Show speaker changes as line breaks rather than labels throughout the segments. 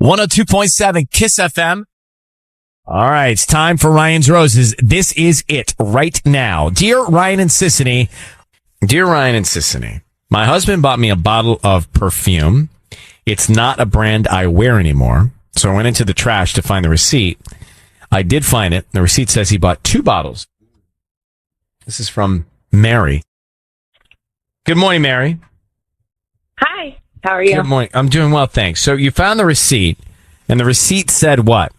102.7 Kiss FM. All right, it's time for Ryan's Roses. This is it right now. Dear Ryan and Sissany, my husband bought me a bottle of perfume. It's not a brand I wear anymore. So I went into the trash to find the receipt. I did find it. The receipt says he bought 2 bottles. This is from Mary. Good morning, Mary.
Hi, how are you?
Good morning. I'm doing well, thanks. So you found the receipt, and the receipt said what?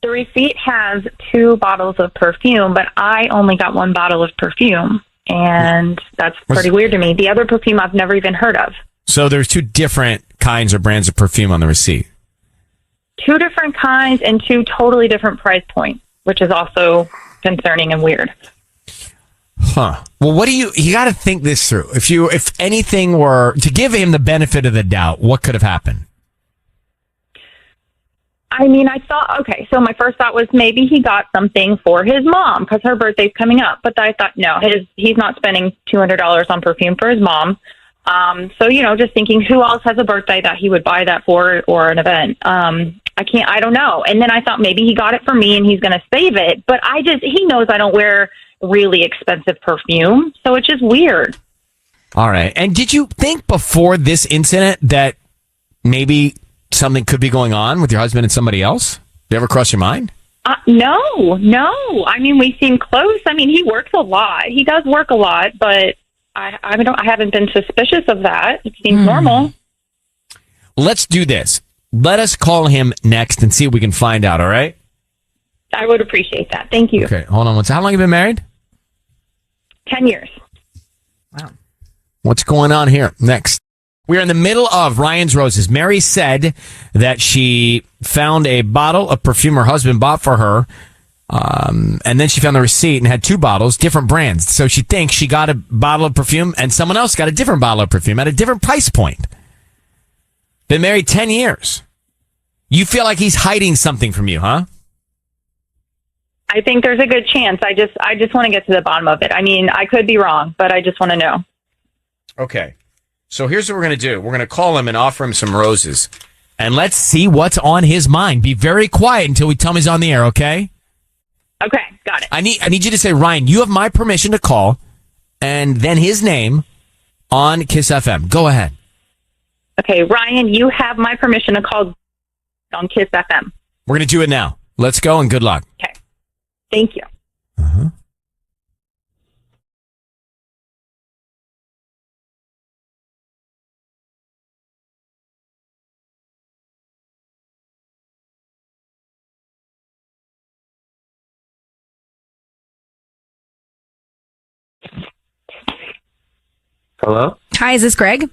The receipt has 2 bottles of perfume, but I only got 1 bottle of perfume, and that's pretty weird to me. The other perfume I've never even heard of.
So there's 2 different kinds or brands of perfume on the receipt.
2 different kinds and 2 totally different price points, which is also concerning and weird.
Huh. Well, what do you got to think this through. If anything were to give him the benefit of the doubt, what could have happened?
I mean, I thought, okay, so my first thought was maybe he got something for his mom because her birthday's coming up. But I thought, no, he's not spending $200 on perfume for his mom. So, just thinking who else has a birthday that he would buy that for or an event. I don't know. And then I thought maybe he got it for me and he's going to save it. But he knows I don't wear really expensive perfume. So it's just weird.
All right. And did you think before this incident that maybe something could be going on with your husband and somebody else? Did it ever cross your mind?
No. I mean, we seem close. I mean, he works a lot. He does work a lot, but I haven't been suspicious of that. It seems normal.
Let's do this. Let us call him next and see if we can find out, all right?
I would appreciate that. Thank you.
Okay, hold on. How long have you been married?
10 years.
Wow. What's going on here? Next. We're in the middle of Ryan's Roses. Mary said that she found a bottle of perfume her husband bought for her. And then she found the receipt and had 2 bottles, different brands. So she thinks she got a bottle of perfume and someone else got a different bottle of perfume at a different price point. Been married 10 years. You feel like he's hiding something from you, huh?
I think there's a good chance. I just want to get to the bottom of it. I mean, I could be wrong, but I just want to know.
Okay. So here's what we're going to do. We're going to call him and offer him some roses. And let's see what's on his mind. Be very quiet until we tell him he's on the air, okay?
Okay, got it.
I need you to say, Ryan, you have my permission to call, and then his name on Kiss FM. Go ahead.
Okay, Ryan, you have my permission to call on Kiss FM.
We're going to do it now. Let's go and good luck.
Okay. Thank you.
Uh-huh.
Hello?
Hi, is this Greg?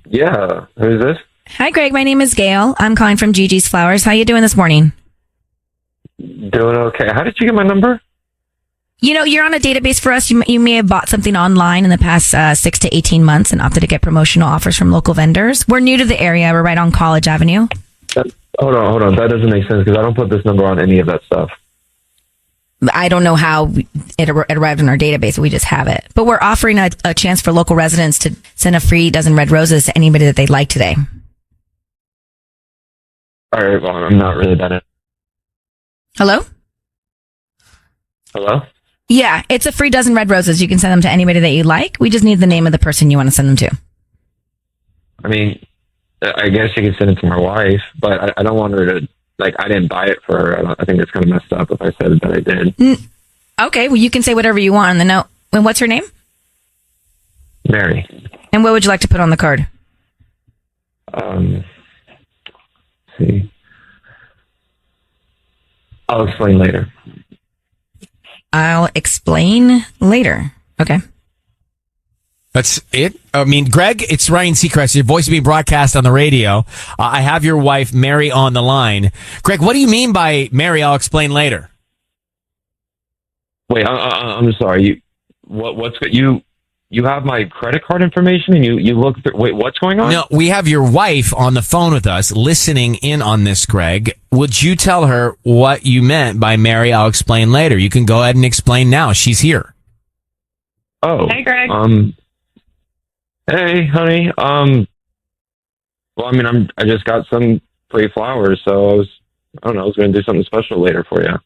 Yeah, who's this?
Hi, Greg. My name is Gail. I'm calling from Gigi's Flowers. How you doing this morning?
Doing okay. How did you get my number?
You're on a database for us. You may have bought something online in the past 6 to 18 months and opted to get promotional offers from local vendors. We're new to the area. We're right on College Avenue.
Hold on. That doesn't make sense because I don't put this number on any of that stuff.
I don't know how it arrived in our database. We just have it. But we're offering a chance for local residents to send a free dozen red roses to anybody that they'd like today.
All right, well, I'm not really that in.
Hello?
Hello?
Yeah, it's a free dozen red roses. You can send them to anybody that you like. We just need the name of the person you want to send them to.
I mean, I guess you could send it to my wife, but I don't want her to, I didn't buy it for her. I think it's kind of messed up if I said that I did.
Okay, well, you can say whatever you want on the note. And what's her name?
Mary.
And what would you like to put on the card?
Let's see. I'll explain later.
I'll explain later. Okay.
That's it? I mean, Greg, it's Ryan Seacrest. Your voice is being broadcast on the radio. I have your wife, Mary, on the line. Greg, what do you mean by Mary? I'll explain later.
Wait, I'm sorry. You have my credit card information and you look through. Wait, what's going on?
No, we have your wife on the phone with us listening in on this, Greg. Would you tell her what you meant by Mary? I'll explain later. You can go ahead and explain now. She's here.
Oh.
Hey, Greg.
Hey, honey. Well, I mean, I just got some free flowers, so I don't know, I was going to do something special later for you.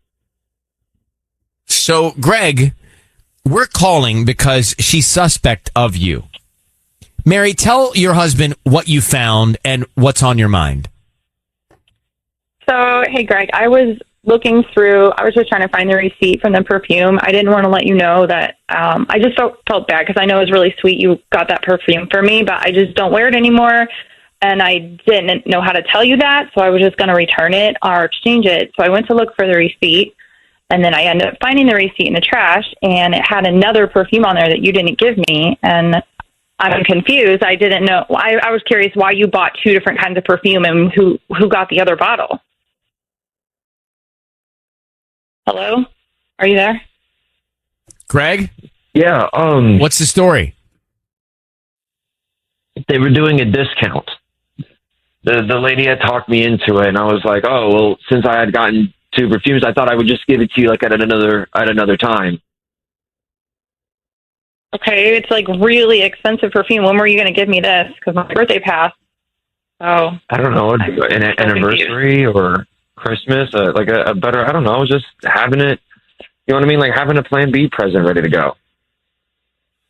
So, Greg, we're calling because she's suspect of you. Mary, tell your husband what you found and what's on your mind.
So, hey, Greg, I was looking through, I was just trying to find the receipt from the perfume. I didn't want to let you know that I just felt bad because I know it was really sweet you got that perfume for me, but I just don't wear it anymore. And I didn't know how to tell you that, so I was just going to return it or exchange it. So I went to look for the receipt, and then I ended up finding the receipt in the trash, and it had another perfume on there that you didn't give me. And I'm confused. I didn't know. I was curious why you bought two different kinds of perfume and who got the other bottle. Hello? Are you there?
Greg?
Yeah.
What's the story?
They were doing a discount. The lady had talked me into it, and I was like, oh, well, since I had gotten two perfumes, I thought I would just give it to you like at another time.
Okay, it's like really expensive perfume. When were you going to give me this? Because my birthday passed. Oh.
I don't know, an anniversary or Christmas, like a better, I don't know, just having it, you know what I mean? Like having a plan B present ready to go.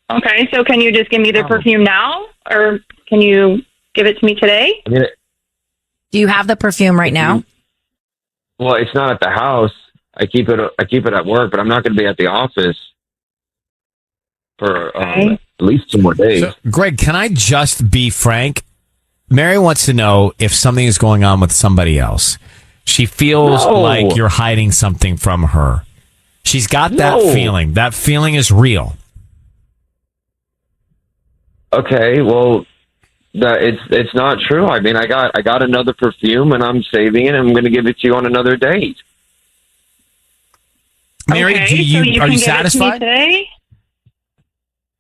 Okay, so can you just give me the perfume now? Or can you give it to me today?
I mean,
Do you have the perfume right now?
well, it's not at the house. I keep it at work, but I'm not going to be at the office for at least 2 more days.
So, Greg, can I just be frank? Mary wants to know if something is going on with somebody else. She feels like you're hiding something from her. She's got that feeling. That feeling is real.
Okay, well, it's not true. I mean, I got another perfume, and I'm saving it, and I'm going to give it to you on another date.
Mary,
okay,
are you satisfied?
Today?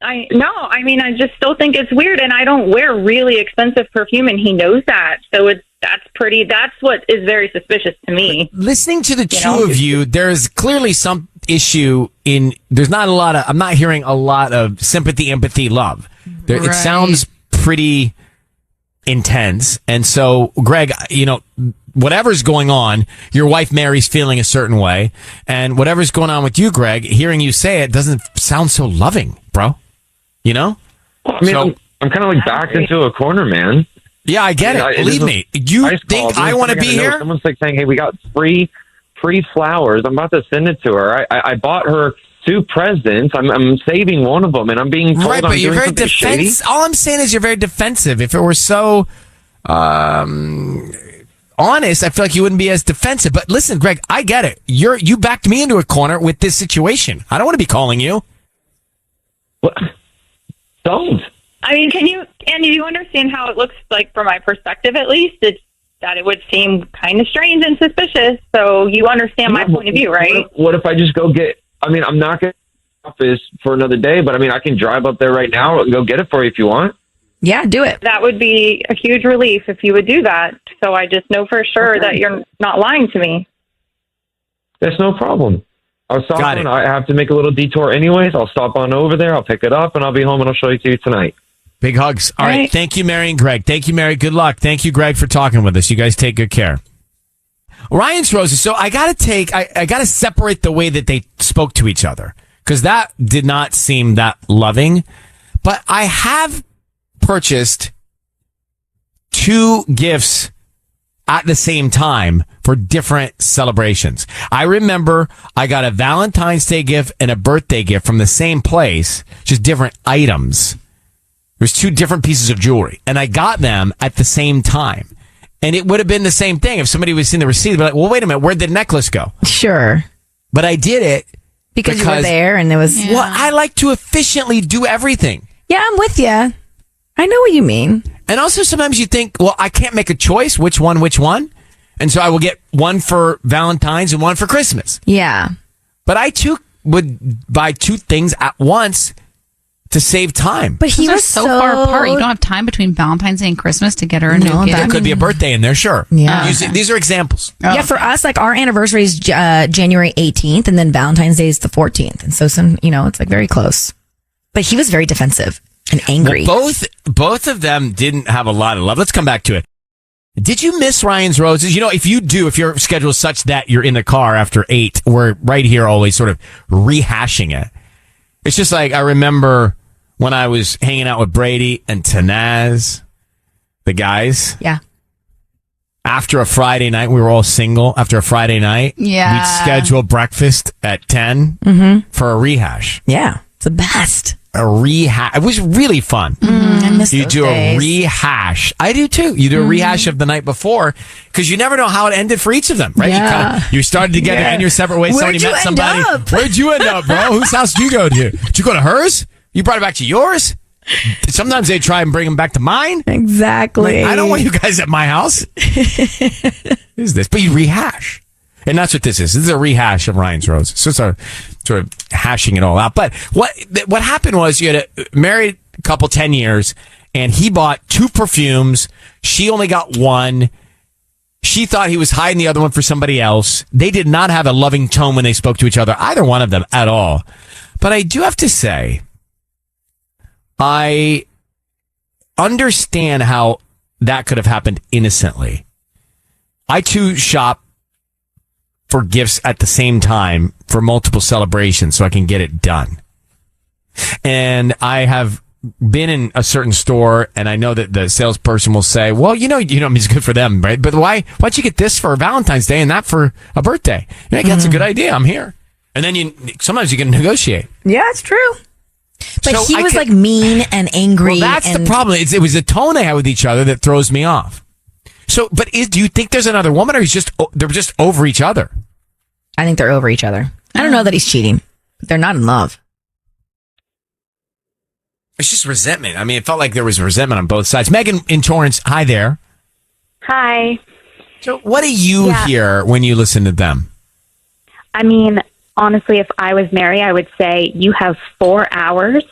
I mean, I just still think it's weird, and I don't wear really expensive perfume, and he knows that. So that's what is very suspicious to me.
Listening to the two of you, there's clearly some issue I'm not hearing a lot of sympathy, empathy, love. It sounds pretty intense. And so, Greg, whatever's going on, your wife Mary's feeling a certain way, and whatever's going on with you, Greg, hearing you say it doesn't sound so loving, bro. You know?
I mean, I'm kind of like backed into a corner, man.
Yeah, I get it. Believe me. You think I want to be here?
Someone's like saying, hey, we got free flowers. I'm about to send it to her. I bought her 2 presents. I'm saving one of them, and I'm being told I'm doing something shady.
All I'm saying is you're very defensive. If it were so honest, I feel like you wouldn't be as defensive. But listen, Greg, I get it. You backed me into a corner with this situation. I don't want to be calling you.
What? Don't.
I mean, do you understand how it looks like from my perspective, at least? It's that it would seem kind of strange and suspicious. So you understand my point of view, right?
What if I just go get, I mean, I'm not going to the office for another day, but I mean, I can drive up there right now and go get it for you if you want.
Yeah, do it.
That would be a huge relief if you would do that. So I just know for sure that you're not lying to me.
That's no problem. I'll stop on. I have to make a little detour anyways. I'll stop on over there. I'll pick it up, and I'll be home, and I'll show it to you tonight.
Big hugs. All right. Thank you, Mary and Greg. Thank you, Mary. Good luck. Thank you, Greg, for talking with us. You guys take good care. Ryan's roses. So I got to separate the way that they spoke to each other, because that did not seem that loving. But I have purchased 2 gifts at the same time for different celebrations. I remember I got a Valentine's Day gift and a birthday gift from the same place, just different items. There's 2 different pieces of jewelry, and I got them at the same time. And it would have been the same thing if somebody was seeing the receipt. They'd be like, well, wait a minute, where'd the necklace go?
Sure.
But I did it
because you were there, and it was...
Yeah. Well, I like to efficiently do everything.
Yeah, I'm with you. I know what you mean.
And also sometimes you think, well, I can't make a choice which one. And so I will get one for Valentine's and one for Christmas.
Yeah.
But I too would buy 2 things at once to save time.
But he was so far apart. You don't have time between Valentine's Day and Christmas to get her a new gift.
There could be a birthday in there, sure.
Yeah.
These are examples.
Yeah, for us, like our anniversary is January 18th, and then Valentine's Day is the 14th. And so it's like very close. But he was very defensive. And angry.
Well, both of them didn't have a lot of love. Let's come back to it. Did you miss Ryan's Roses? You know, if your schedule is such that you're in the car after 8, we're right here always sort of rehashing it. It's just like I remember when I was hanging out with Brady and Tanaz, the guys.
Yeah.
After a Friday night, we were all single. After a Friday night,
Yeah.
we'd schedule breakfast at 10 for a rehash.
Yeah. It's the best.
A rehash. It was really fun.
I miss
You
those
do
days.
a rehash. I do too. You do a rehash of the night before because you never know how it ended for each of them, right?
Yeah.
You started together and you're separate ways.
Where'd
Somebody
you
met
end
somebody.
up?
Where'd you end up, bro? Whose house did you go to? Did you go to hers? You brought it back to yours? Sometimes they try and bring them back to mine.
Exactly.
I don't want you guys at my house. What is this? But you rehash. And that's what this is. This is a rehash of Ryan's Roses. So it's a sort of hashing it all out. But what happened was you had a married couple 10 years, and he bought 2 perfumes. She only got 1. She thought he was hiding the other one for somebody else. They did not have a loving tone when they spoke to each other, either one of them at all. But I do have to say, I understand how that could have happened innocently. I too shop for gifts at the same time for multiple celebrations so I can get it done. And I have been in a certain store and I know that the salesperson will say, well, it's good for them, right? But why'd you get this for Valentine's Day and that for a birthday? That's a good idea. I'm here. And then sometimes you can negotiate.
Yeah, it's true. But
So
he was like mean and angry.
Well, that's the problem. It was the tone they had with each other that throws me off. So, but do you think there's another woman, or they're just over each other?
I think they're over each other. I don't know that he's cheating, but they're not in love.
It's just resentment. I mean, it felt like there was resentment on both sides. Megan in Torrance, hi there.
Hi.
So, what do you hear when you listen to them?
I mean, honestly, if I was Mary, I would say you have 4 hours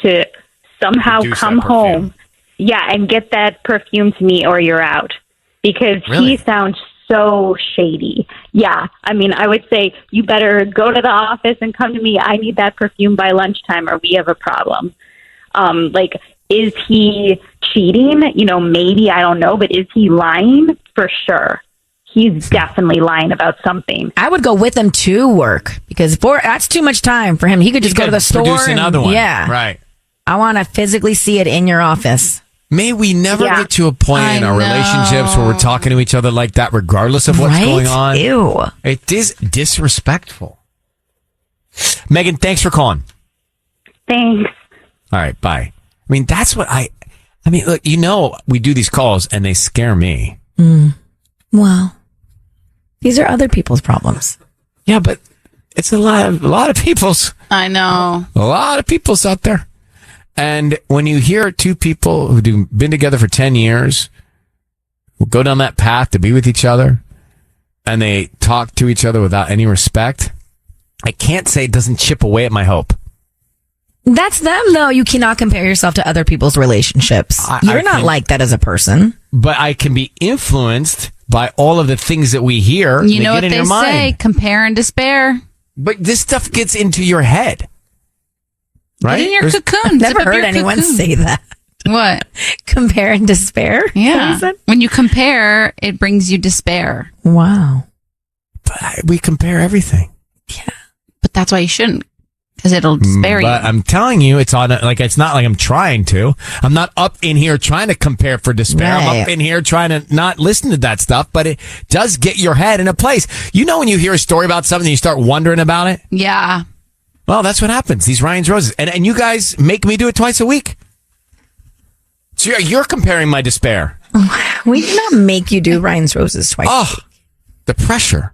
to somehow
Produce
come
that perfume.
home. Yeah, and get that perfume to me or you're out. Because
Really?
he sounds so shady. Yeah, I mean, I would say you better go to the office and come to me. I need that perfume by lunchtime or we have a problem. Is he cheating? Maybe, I don't know, but is he lying? For sure. He's definitely lying about something.
I would go with him to work because that's too much time for him. He could just go to the store.
Produce another one.
Yeah.
Right.
I want to physically see it in your office.
May we never
Yeah.
get to a point in
I
our
know.
relationships where we're talking to each other like that, regardless of what's
Right?
going on.
Ew.
It is disrespectful. Megan, thanks for calling.
Thanks.
All right, bye. I mean, that's what look, we do these calls and they scare me.
Well, these are other people's problems.
Yeah, but it's a lot of people's.
I know.
A lot of people's out there. And when you hear 2 people who've been together for 10 years, who go down that path to be with each other, and they talk to each other without any respect, I can't say it doesn't chip away at my hope.
That's them, though. You cannot compare yourself to other people's relationships. You're not like that as a person.
But I can be influenced by all of the things that we hear.
You know
get
what
in
they
your mind.
say, compare and despair.
But this stuff gets into your head. Right?
Get in your
There's-
cocoon.
Never
Zip up
heard
your
anyone
cocoon.
say that.
What?
Compare and despair?
Yeah. When you compare, it brings you despair.
Wow.
But we compare everything.
But that's why you shouldn't, because it'll despair
But
you.
I'm telling you, it's not like I'm trying to. I'm not up in here trying to compare for despair. I'm
Right.
up in here trying to not listen to that stuff, but it does get your head in a place. When you hear a story about something, you start wondering about it.
Yeah.
Well, that's what happens. These Ryan's Roses. And you guys make me do it twice a week. So you're comparing my despair.
We did not make you do Ryan's Roses twice.
Oh, the pressure.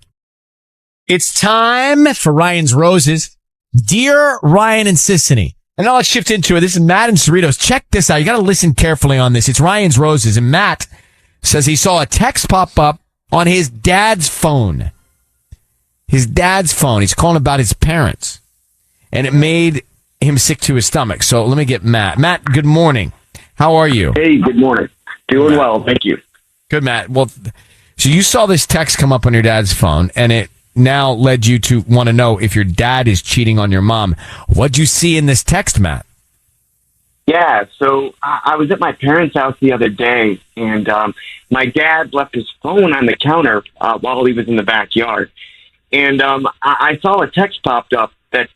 It's time for Ryan's Roses. Dear Ryan and Sissany. And now let's shift into it. This is Matt and Cerritos. Check this out. You got to listen carefully on this. It's Ryan's Roses. And Matt says he saw a text pop up on his dad's phone. His dad's phone. He's calling about his parents. And it made him sick to his stomach. So let me get Matt. Matt, good morning. How are you?
Hey, good morning. Doing well, thank you.
Good, Matt. Well, so you saw this text come up on your dad's phone, and it now led you to want to know if your dad is cheating on your mom. What'd you see in this text, Matt?
Yeah, so I was at my parents' house the other day, and my dad left his phone on the counter while he was in the backyard. And I saw a text popped up that,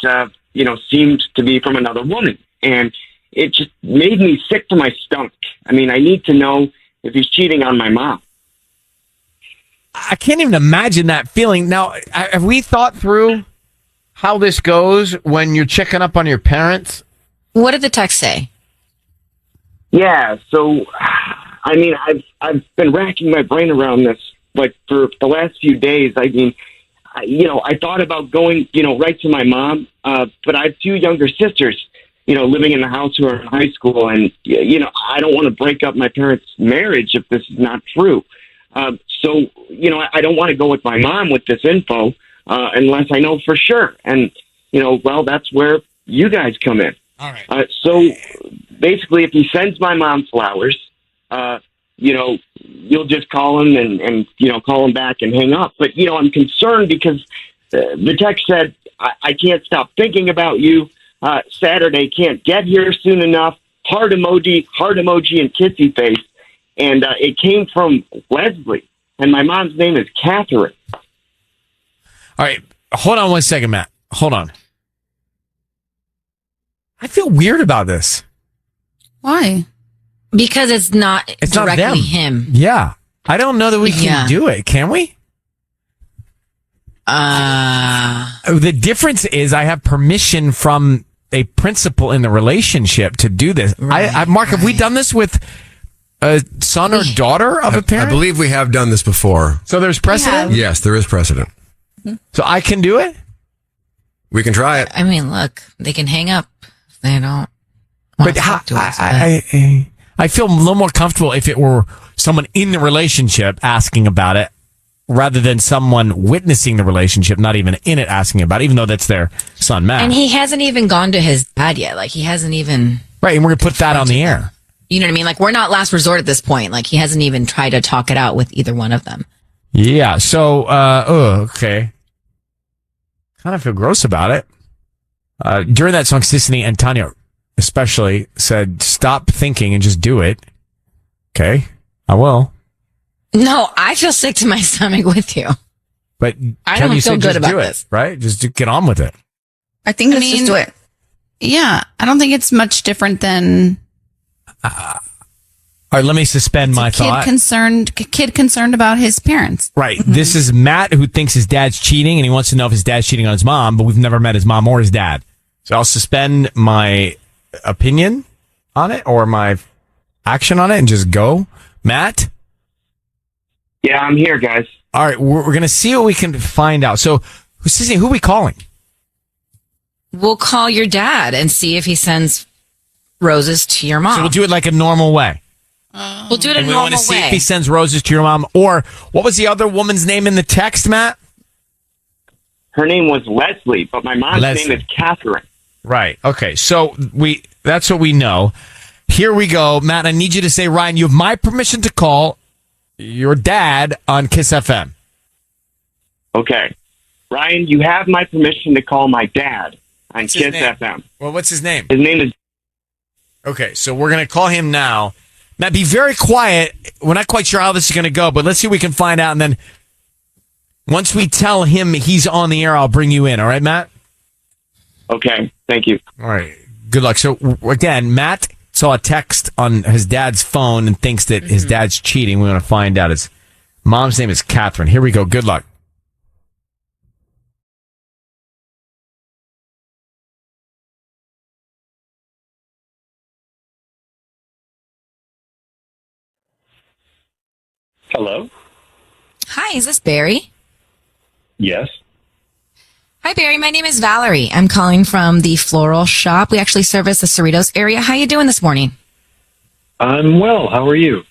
seemed to be from another woman. And it just made me sick to my stomach. I mean, I need to know if he's cheating on my mom.
I can't even imagine that feeling. Now, have we thought through how this goes when you're checking up on your parents?
What did the text say?
Yeah, so, I mean, I've been racking my brain around this, like, for the last few days. I mean, I thought about going, right to my mom, but I have two younger sisters, living in the house who are in high school, and, I don't want to break up my parents' marriage if this is not true. So, I don't want to go with my mom with this info unless I know for sure. And, that's where you guys come in.
All right.
So basically, if he sends my mom flowers, you'll just call him and call him back and hang up. But, I'm concerned because the text said, I can't stop thinking about you. Saturday can't get here soon enough. Heart emoji, and kissy face. And it came from Leslie. And my mom's name is Catherine.
All right. Hold on one second, Matt. Hold on. I feel weird about this.
Why?
Because it's not directly
not them.
him.
Yeah. I don't know that we can do it. Can we? The difference is I have permission from a principal in the relationship to do this.
Right,
Mark, have we done this with a son or daughter of a parent?
I believe we have done this before.
So there's precedent?
Yes, there is precedent.
So I can do it?
We can try it.
I mean, look, they can hang up if they don't want
But
to talk to us.
I feel a little more comfortable if it were someone in the relationship asking about it rather than someone witnessing the relationship, not even in it asking about it, even though that's their son, Matt.
And he hasn't even gone to his dad yet. Like, he hasn't even...
Right, and we're going to put that on the air.
You know what I mean? Like, we're not last resort at this point. Like, he hasn't even tried to talk it out with either one of them.
Yeah, so, okay. Kind of feel gross about it. During that song, Sissany and Tanya especially said, stop thinking and just do it. Okay, I will.
No, I feel sick to my stomach with you.
But
I
Ken,
don't
you
feel
said
good
just
about
do it,
this.
right? Just get on with it.
I think let's just do it. Yeah, I don't think it's much different than
All right, let me suspend my thought.
Kid concerned about his parents.
Right. This is Matt who thinks his dad's cheating and he wants to know if his dad's cheating on his mom, but we've never met his mom or his dad. So I'll suspend my opinion on it or my action on it and just go. Matt?
Yeah, I'm here, guys.
All right, we're going to see what we can find out. So, Sissy, who are we calling?
We'll call your dad and see if he sends roses to your mom.
So we'll do it like a normal way.
We'll do it a
And we
normal
want to see
way.
if he sends roses to your mom. Or what was the other woman's name in the text, Matt?
Her name was Leslie, but my mom's
Leslie.
name is Catherine.
Right. Okay. So that's what we know. Here we go. Matt, I need you to say, Ryan, you have my permission to call your dad on Kiss FM.
Okay. Ryan, you have my permission to call my dad on
What's his
Kiss
name?
FM.
Well, what's his name?
His name is...
Okay. So we're going to call him now. Matt, be very quiet. We're not quite sure how this is going to go, but let's see if we can find out. And then once we tell him he's on the air, I'll bring you in. All right, Matt?
Okay. Thank you.
All right. Good luck. So again, Matt saw a text on his dad's phone and thinks that his dad's cheating. We want to find out. His mom's name is Catherine. Here we go. Good luck.
Hello?
Hi, is this Barry?
Yes.
Hi, Barry. My name is Valerie. I'm calling from the floral shop. We actually service the Cerritos area. How you doing this morning?
I'm well. How are you?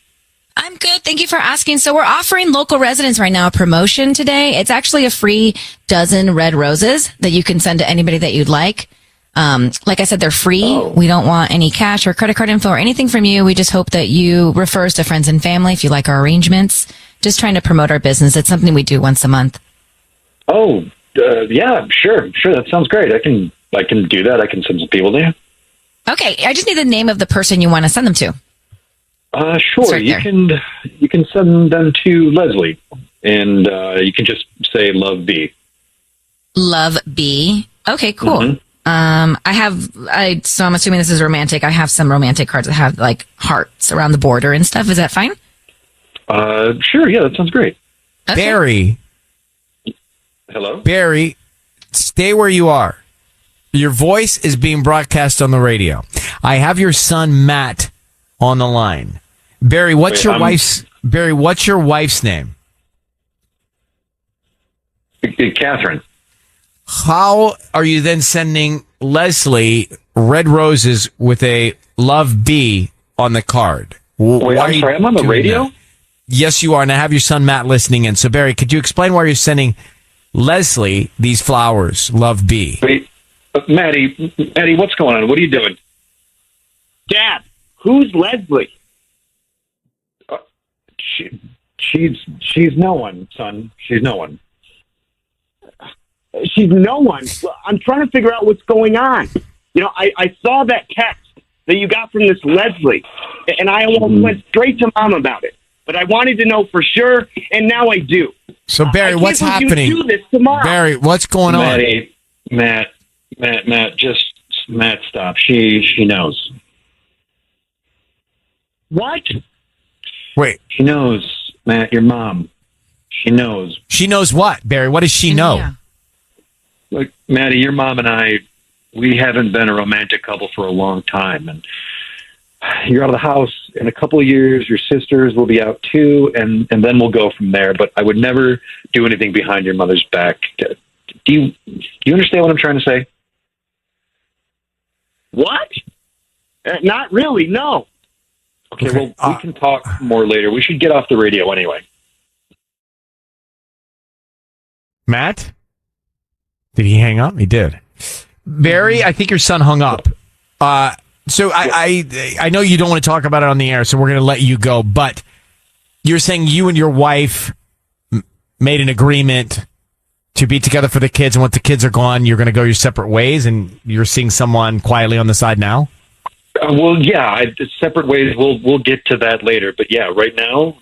I'm good. Thank you for asking. So we're offering local residents right now a promotion today. It's actually a free dozen red roses that you can send to anybody that you'd like. Like I said, they're free.
Oh.
We don't want any cash or credit card info or anything from you. We just hope that you refer us to friends and family if you like our arrangements. Just trying to promote our business. It's something we do once a month.
Oh, yeah, sure. That sounds great. I can do that. I can send some people to you.
Okay, I just need the name of the person you want to send them to.
Sure.
Right
You
there.
can send them to Leslie, and you can just say "Love B."
Love B. Okay, cool.
Mm-hmm.
So I'm assuming this is romantic. I have some romantic cards that have like hearts around the border and stuff. Is that fine?
Sure. Yeah, that sounds great.
Okay.
Hello.
Barry, stay where you are. Your voice is being broadcast on the radio. I have your son Matt on the line. Barry, what's your wife's name?
Catherine.
How are you then sending Leslie red roses with a love B on the card?
Wait, I'm sorry. I'm on the radio?
That? Yes, you are. And I have your son Matt listening in. So, Barry, could you explain why you're sending Leslie these flowers, love B?
Wait, Maddie, what's going on? What are you doing?
Dad, who's Leslie?
She's no one, son. She's no one.
She's no one. I'm trying to figure out what's going on. You know, I saw that text that you got from this Leslie, and I almost went straight to Mom about it. But I wanted to know for sure, and now I do.
So, Barry, what's happening?
Do this tomorrow.
Barry, what's going on?
Maddie, Matt, stop. She knows.
What?
Wait.
She knows, Matt, your mom. She knows.
She knows what, Barry? What does she know?
Yeah.
Look, Maddie, your mom and I, we haven't been a romantic couple for a long time. And you're out of the house in a couple of years. Your sisters will be out too. And then we'll go from there. But I would never do anything behind your mother's back. Do you understand what I'm trying to say?
What? Not really, no.
Okay, well, we can talk more later. We should get off the radio anyway.
Matt? Did he hang up? He did. Barry, I think your son hung up. So I know you don't want to talk about it on the air, so we're going to let you go. But you're saying you and your wife made an agreement to be together for the kids, and once the kids are gone, you're going to go your separate ways, and you're seeing someone quietly on the side now?
Well, yeah, separate ways. We'll get to that later. But yeah, right now,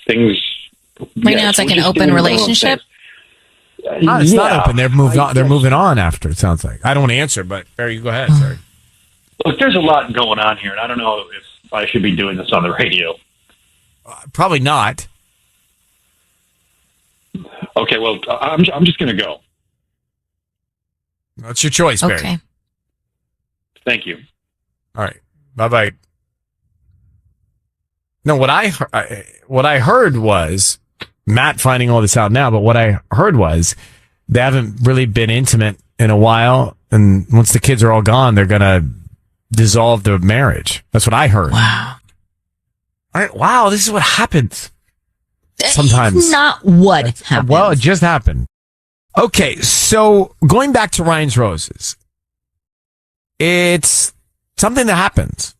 things.
Right now, it's like an open relationship.
It's not open. They've moved on. They're moving on after. It sounds like. I don't want to answer, but Barry, you go ahead. Sorry.
Look, there's a lot going on here, and I don't know if I should be doing this on the radio.
Probably not.
Okay, well, I'm just going to go.
That's your choice, Barry.
Okay.
Thank you.
All right. Bye-bye. No, what I heard was Matt finding all this out now, but what I heard was they haven't really been intimate in a while, and once the kids are all gone, they're going to dissolve the marriage. That's what I heard.
Wow.
All right. Wow, this is what happens. Sometimes.
It's not what happened.
Well, it just happened. Okay, so going back to Ryan's Roses, it's something that happens.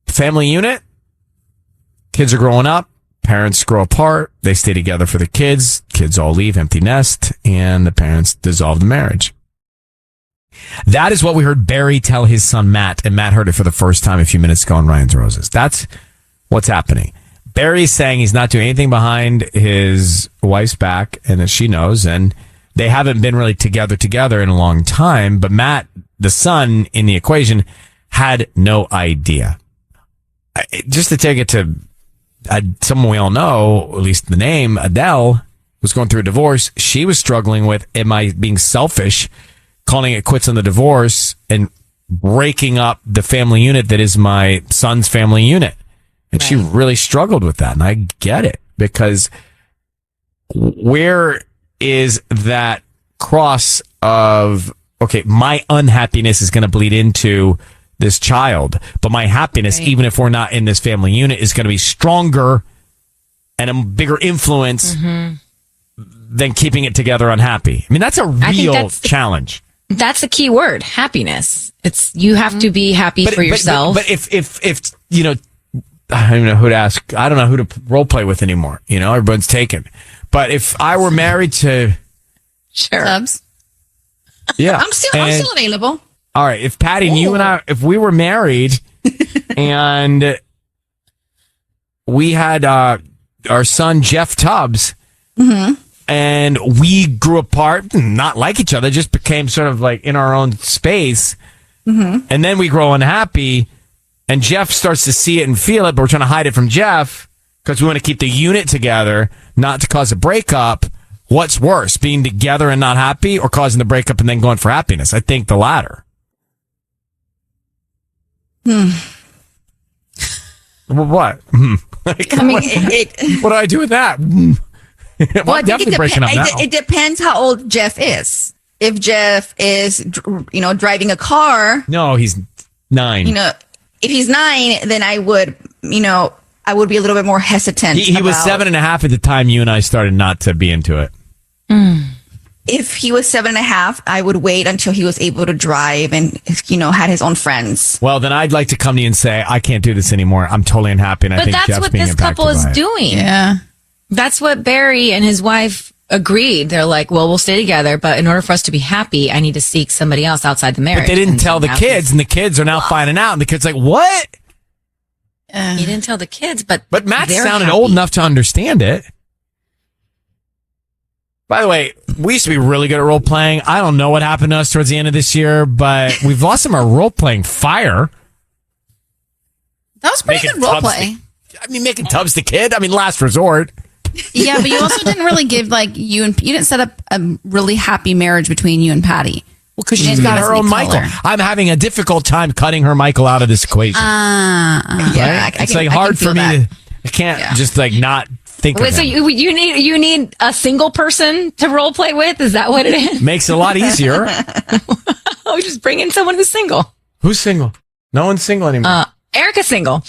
Family unit, kids are growing up, parents grow apart, they stay together for the kids all leave, empty nest, and the parents dissolve the marriage. That is what we heard Barry tell his son Matt, and Matt heard it for the first time a few minutes ago on Ryan's Roses. That's what's happening. Barry's saying he's not doing anything behind his wife's back, and that she knows, and they haven't been really together in a long time, but Matt, the son in the equation, had no idea. Just to take it to someone we all know, at least the name, Adele, was going through a divorce. She was struggling with, am I being selfish, calling it quits on the divorce, and breaking up the family unit that is my son's family unit. And she really struggled with that. And I get it, because where is that cross of, okay, my unhappiness is going to bleed into this child, but my happiness, even if we're not in this family unit, is going to be stronger and a bigger influence than keeping it together unhappy. I mean, that's a real challenge.
That's the key word, happiness. It's, you have to be happy for yourself.
But if you know, I don't even know who to ask. I don't know who to role play with anymore. You know, everyone's taken. But if I were married to
Subs,
Yeah.
I'm still available.
All right. If Patty, you and I, if we were married and we had our son, Jeff Tubbs, and we grew apart, not like each other, just became sort of like in our own space. And then we grow unhappy, and Jeff starts to see it and feel it, but we're trying to hide it from Jeff because we want to keep the unit together, not to cause a breakup. What's worse, being together and not happy, or causing the breakup and then going for happiness? I think the latter. What? Like,
I mean,
what do I do with that? Well, I'm definitely breaking up now.
It depends how old Jeff is. If Jeff is, driving a car,
No, he's 9.
if he's 9, then I would be a little bit more hesitant.
He was 7.5 at the time you and I started not to be into it.
If he was 7.5, I would wait until he was able to drive and, had his own friends.
Well, then I'd like to come to you and say, I can't do this anymore. I'm totally unhappy. And I
But
think
that's
Jeff's
what
being
this couple is
impacted by it.
doing.
Yeah.
That's what Barry and his wife agreed. They're like, well, we'll stay together, but in order for us to be happy, I need to seek somebody else outside the marriage.
But they didn't
And
tell the
now
kids, and the kids are now finding out. And the kids like, what?
He didn't tell the kids, but
Matt
they're
sounded
happy.
old enough to understand it. By the way, we used to be really good at role playing. I don't know what happened to us towards the end of this year, but we've lost some of our role playing fire.
That was pretty
Making
good role
Tubbs
play.
Making Tubbs the kid. Last resort.
Yeah, but you also didn't really give you didn't set up a really happy marriage between you and Patty.
Well, because
You
she's
didn't
got
give us
her
any
own Michael.
color.
I'm having a difficult time cutting her Michael out of this equation.
Yeah,
right? It's like hard for me to. I can't just like not think
Wait,
of
so
him.
you need a single person to role play with? Is that what it is?
Makes it a lot easier.
Oh, just bring in someone who's single.
Who's single? No one's single anymore.
Erica's single.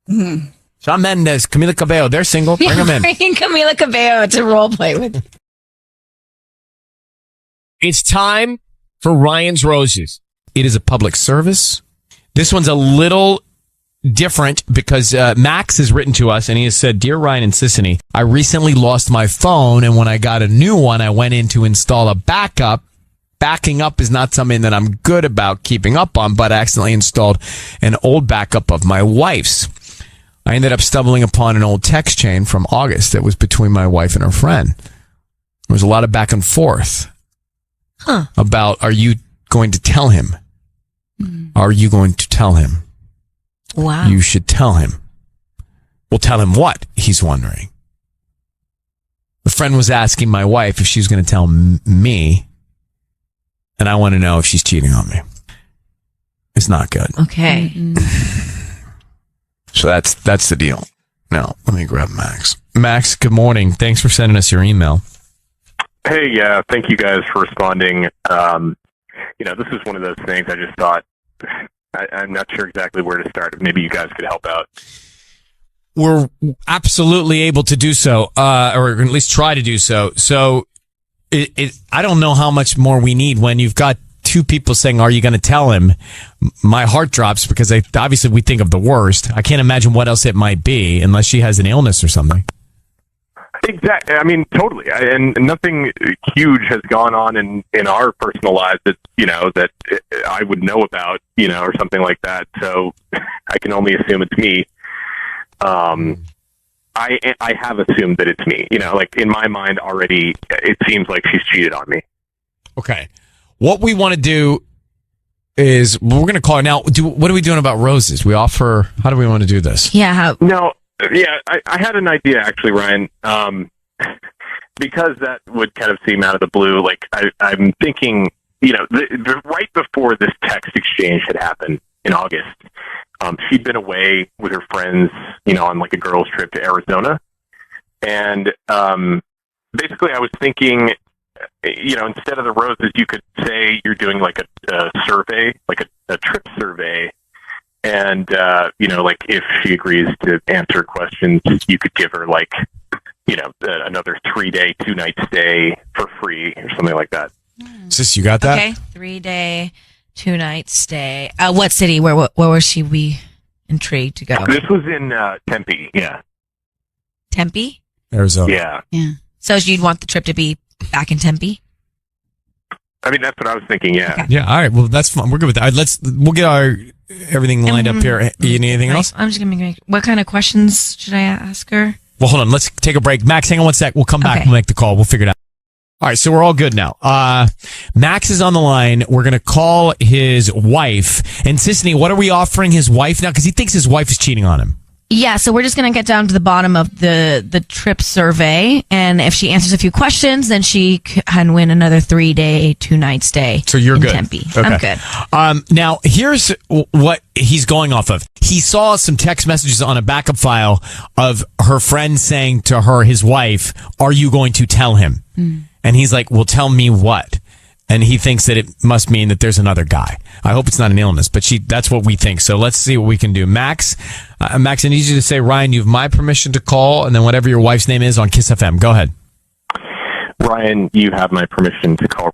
Shawn Mendes, Camila Cabello, they're single. Bring them in.
Bringing Camila Cabello to role play with.
It's time for Ryan's Roses. It is a public service. This one's a little different because Max has written to us and he has said, Dear Ryan and Sissany, I recently lost my phone, and when I got a new one, I went in to install a backup. Backing up is not something that I'm good about keeping up on, but I accidentally installed an old backup of my wife's. I ended up stumbling upon an old text chain from August that was between my wife and her friend. There was a lot of back and forth about, are you going to tell him? Are you going to tell him?
Wow.
You should tell him. Well, tell him what? He's wondering. The friend was asking my wife if she was going to tell me, and I want to know if she's cheating on me. It's not good.
Okay.
So that's the deal. Now, let me grab Max. Max, good morning. Thanks for sending us your email.
Hey, yeah, thank you guys for responding. This is one of those things I just thought, I'm not sure exactly where to start. Maybe you guys could help out.
We're absolutely able to do so, or at least try to do so. So I don't know how much more we need when you've got two people saying, are you going to tell him? My heart drops because obviously we think of the worst. I can't imagine what else it might be unless she has an illness or something.
Exactly. I mean, totally. And nothing huge has gone on in our personal lives that, that I would know about, or something like that. So I can only assume it's me. I have assumed that it's me, like in my mind already, it seems like she's cheated on me.
Okay. What we want to do is we're going to call her now. What are we doing about roses? We offer, how do we want to do this?
Yeah.
No. Yeah, I had an idea actually, Ryan. Because that would kind of seem out of the blue. Like I'm thinking, right before this text exchange had happened in August, she'd been away with her friends, on like a girls' trip to Arizona, and basically I was thinking, instead of the roses, you could say you're doing like a survey, like a trip survey. And, like if she agrees to answer questions, you could give her like, another 3-day, 2-night stay for free or something like that.
Sis, you got that?
Okay. 3-day, 2-night stay. What city? Where was she? We intrigued to go.
This was in Tempe. Yeah.
Tempe?
Arizona.
Yeah.
Yeah.
So you'd want the trip to be back in Tempe?
I mean, that's what I was thinking. Yeah.
Okay.
Yeah. All right. Well, that's fine. We're good with that. We'll get our everything lined up here. You need anything else?
I'm just going to make, what kind of questions should I ask her?
Well, hold on. Let's take a break. Max, hang on one sec. We'll come back.
Okay.
We'll make the call. We'll figure it out. All right. So we're all good now. Max is on the line. We're going to call his wife. And Sisney, what are we offering his wife now? Because he thinks his wife is cheating on him.
Yeah, so we're just going to get down to the bottom of the trip survey. And if she answers a few questions, then she can win another 3-day, 2-night stay.
So you're
in
good.
Tempe.
Okay.
I'm good.
Now, here's what he's going off of. He saw some text messages on a backup file of her friend saying to her, his wife, "Are you going to tell him?" And he's like, "Well, tell me what?" And he thinks that it must mean that there's another guy. I hope it's not an illness, but that's what we think. So let's see what we can do. Max, I need you to say, Ryan, you have my permission to call, and then whatever your wife's name is on Kiss FM. Go ahead.
Ryan, you have my permission to call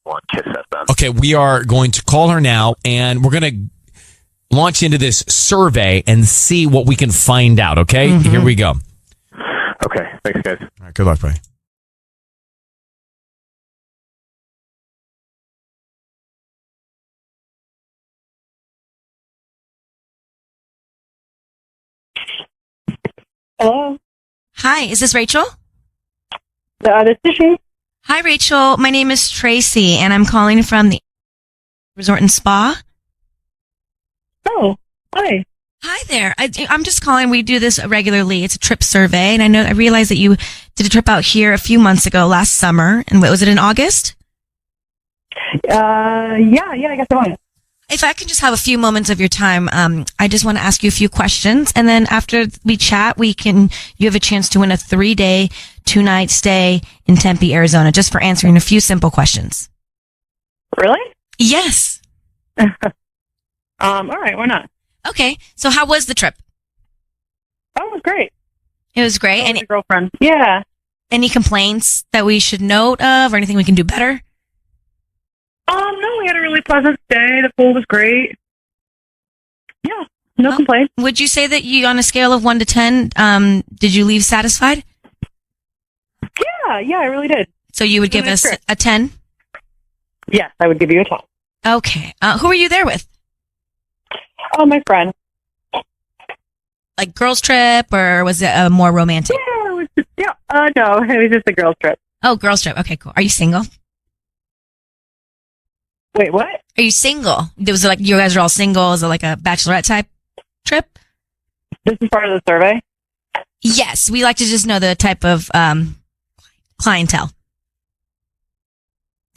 on Kiss FM.
Okay, we are going to call her now, and we're going to launch into this survey and see what we can find out, okay? Here we go.
Okay, thanks, guys.
All right, good luck, buddy.
Hello.
Hi, is this Rachel?
This is she.
Hi, Rachel. My name is Tracy, and I'm calling from the Resort and Spa.
Oh, hi.
Hi there. I'm just calling. We do this regularly. It's a trip survey, and I realized that you did a trip out here a few months ago, last summer. And was it in August?
Yeah, I guess I was.
If I can just have a few moments of your time, I just want to ask you a few questions, and then after we chat, you have a chance to win a 3-day, 2-night stay in Tempe, Arizona, just for answering a few simple questions.
Really?
Yes.
All right, why not?
Okay. So how was the trip?
Oh, it was great.
It was great.
Any girlfriend? Yeah.
Any complaints that we should note of, or anything we can do better?
No, we had a really pleasant day. The pool was great. Yeah, no complaints.
Would you say that you, on a scale of 1 to 10, did you leave satisfied?
Yeah, I really did.
So you would give us a 10?
Yes, I would give you a 10.
Okay. Who were you there with?
Oh, my friend.
Like girls trip, or was it more romantic?
Yeah, it was just, no, it was just a girls trip.
Oh, girls trip. Okay, cool. Are you single?
Wait, what?
Are you single? Was it like you guys are all single? Is it like a bachelorette type trip?
This is part of the survey?
Yes. We like to just know the type of clientele.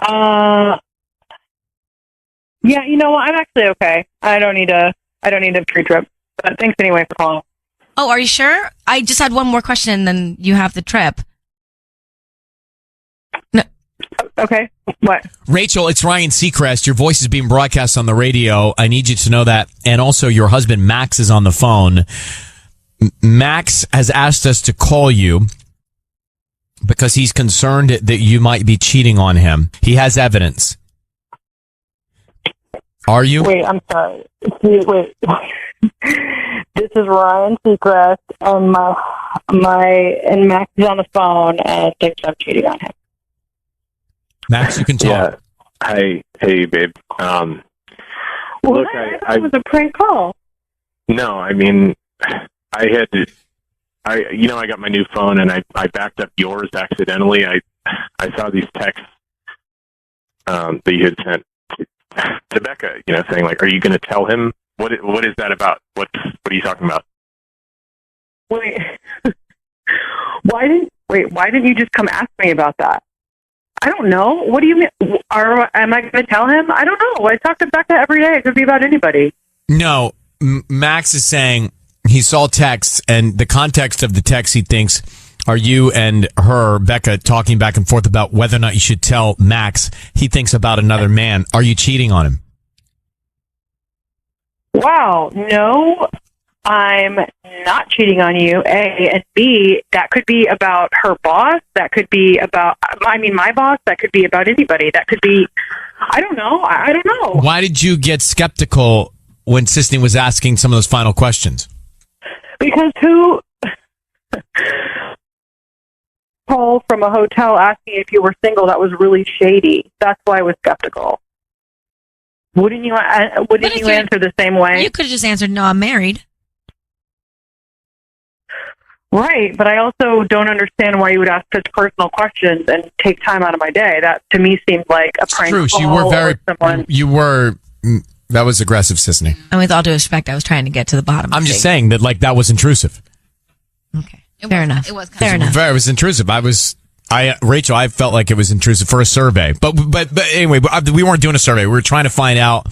Yeah, you know what? I'm actually okay. I don't need a free trip. But thanks anyway for calling.
Oh, are you sure? I just had one more question, and then you have the trip. No.
Okay. What?
Rachel, it's Ryan Seacrest. Your voice is being broadcast on the radio. I need you to know that. And also, your husband, Max, is on the phone. Max has asked us to call you because he's concerned that you might be cheating on him. He has evidence. Are you?
Wait, I'm sorry. Wait. This is Ryan Seacrest, and and Max is on the phone and thinks I'm cheating on him.
Max, you can talk.
Yeah. Hey, babe.
Well,
look,
I thought it was a prank call.
No, I mean, I got my new phone and I backed up yours accidentally. I saw these texts that you had sent to Becca, saying like, "Are you going to tell him? What is that about? What are you talking about?"
Wait, why didn't you just come ask me about that? I don't know. What do you mean? Am I going to tell him? I don't know. I talk to Becca every day. It could be about anybody.
No, Max is saying he saw texts, and the context of the text, he thinks, are you and her, Becca, talking back and forth about whether or not you should tell Max. He thinks about another man. Are you cheating on him?
Wow. No, I'm not cheating on you, A. And B, that could be about her boss. That could be about, my boss. That could be about anybody. That could be, I don't know. I don't know.
Why did you get skeptical when Sisney was asking some of those final questions?
Because who calls
from a hotel asking if you were single, that was really shady. That's why I was skeptical. Wouldn't you answer the same way?
You could have just answered, no, I'm married.
Right, but I also don't understand why you would ask such personal questions and take time out of my day. That, to me, seems like a prank
True,
call.
you were very.
Or someone.
You were. That was aggressive, Sisney.
And with all due respect, I was trying to get to the bottom.
I'm just saying that, like, that was intrusive.
Okay, fair enough.
It was
fair enough.
It was intrusive. Rachel, I felt like it was intrusive for a survey, but anyway, we weren't doing a survey. We were trying to find out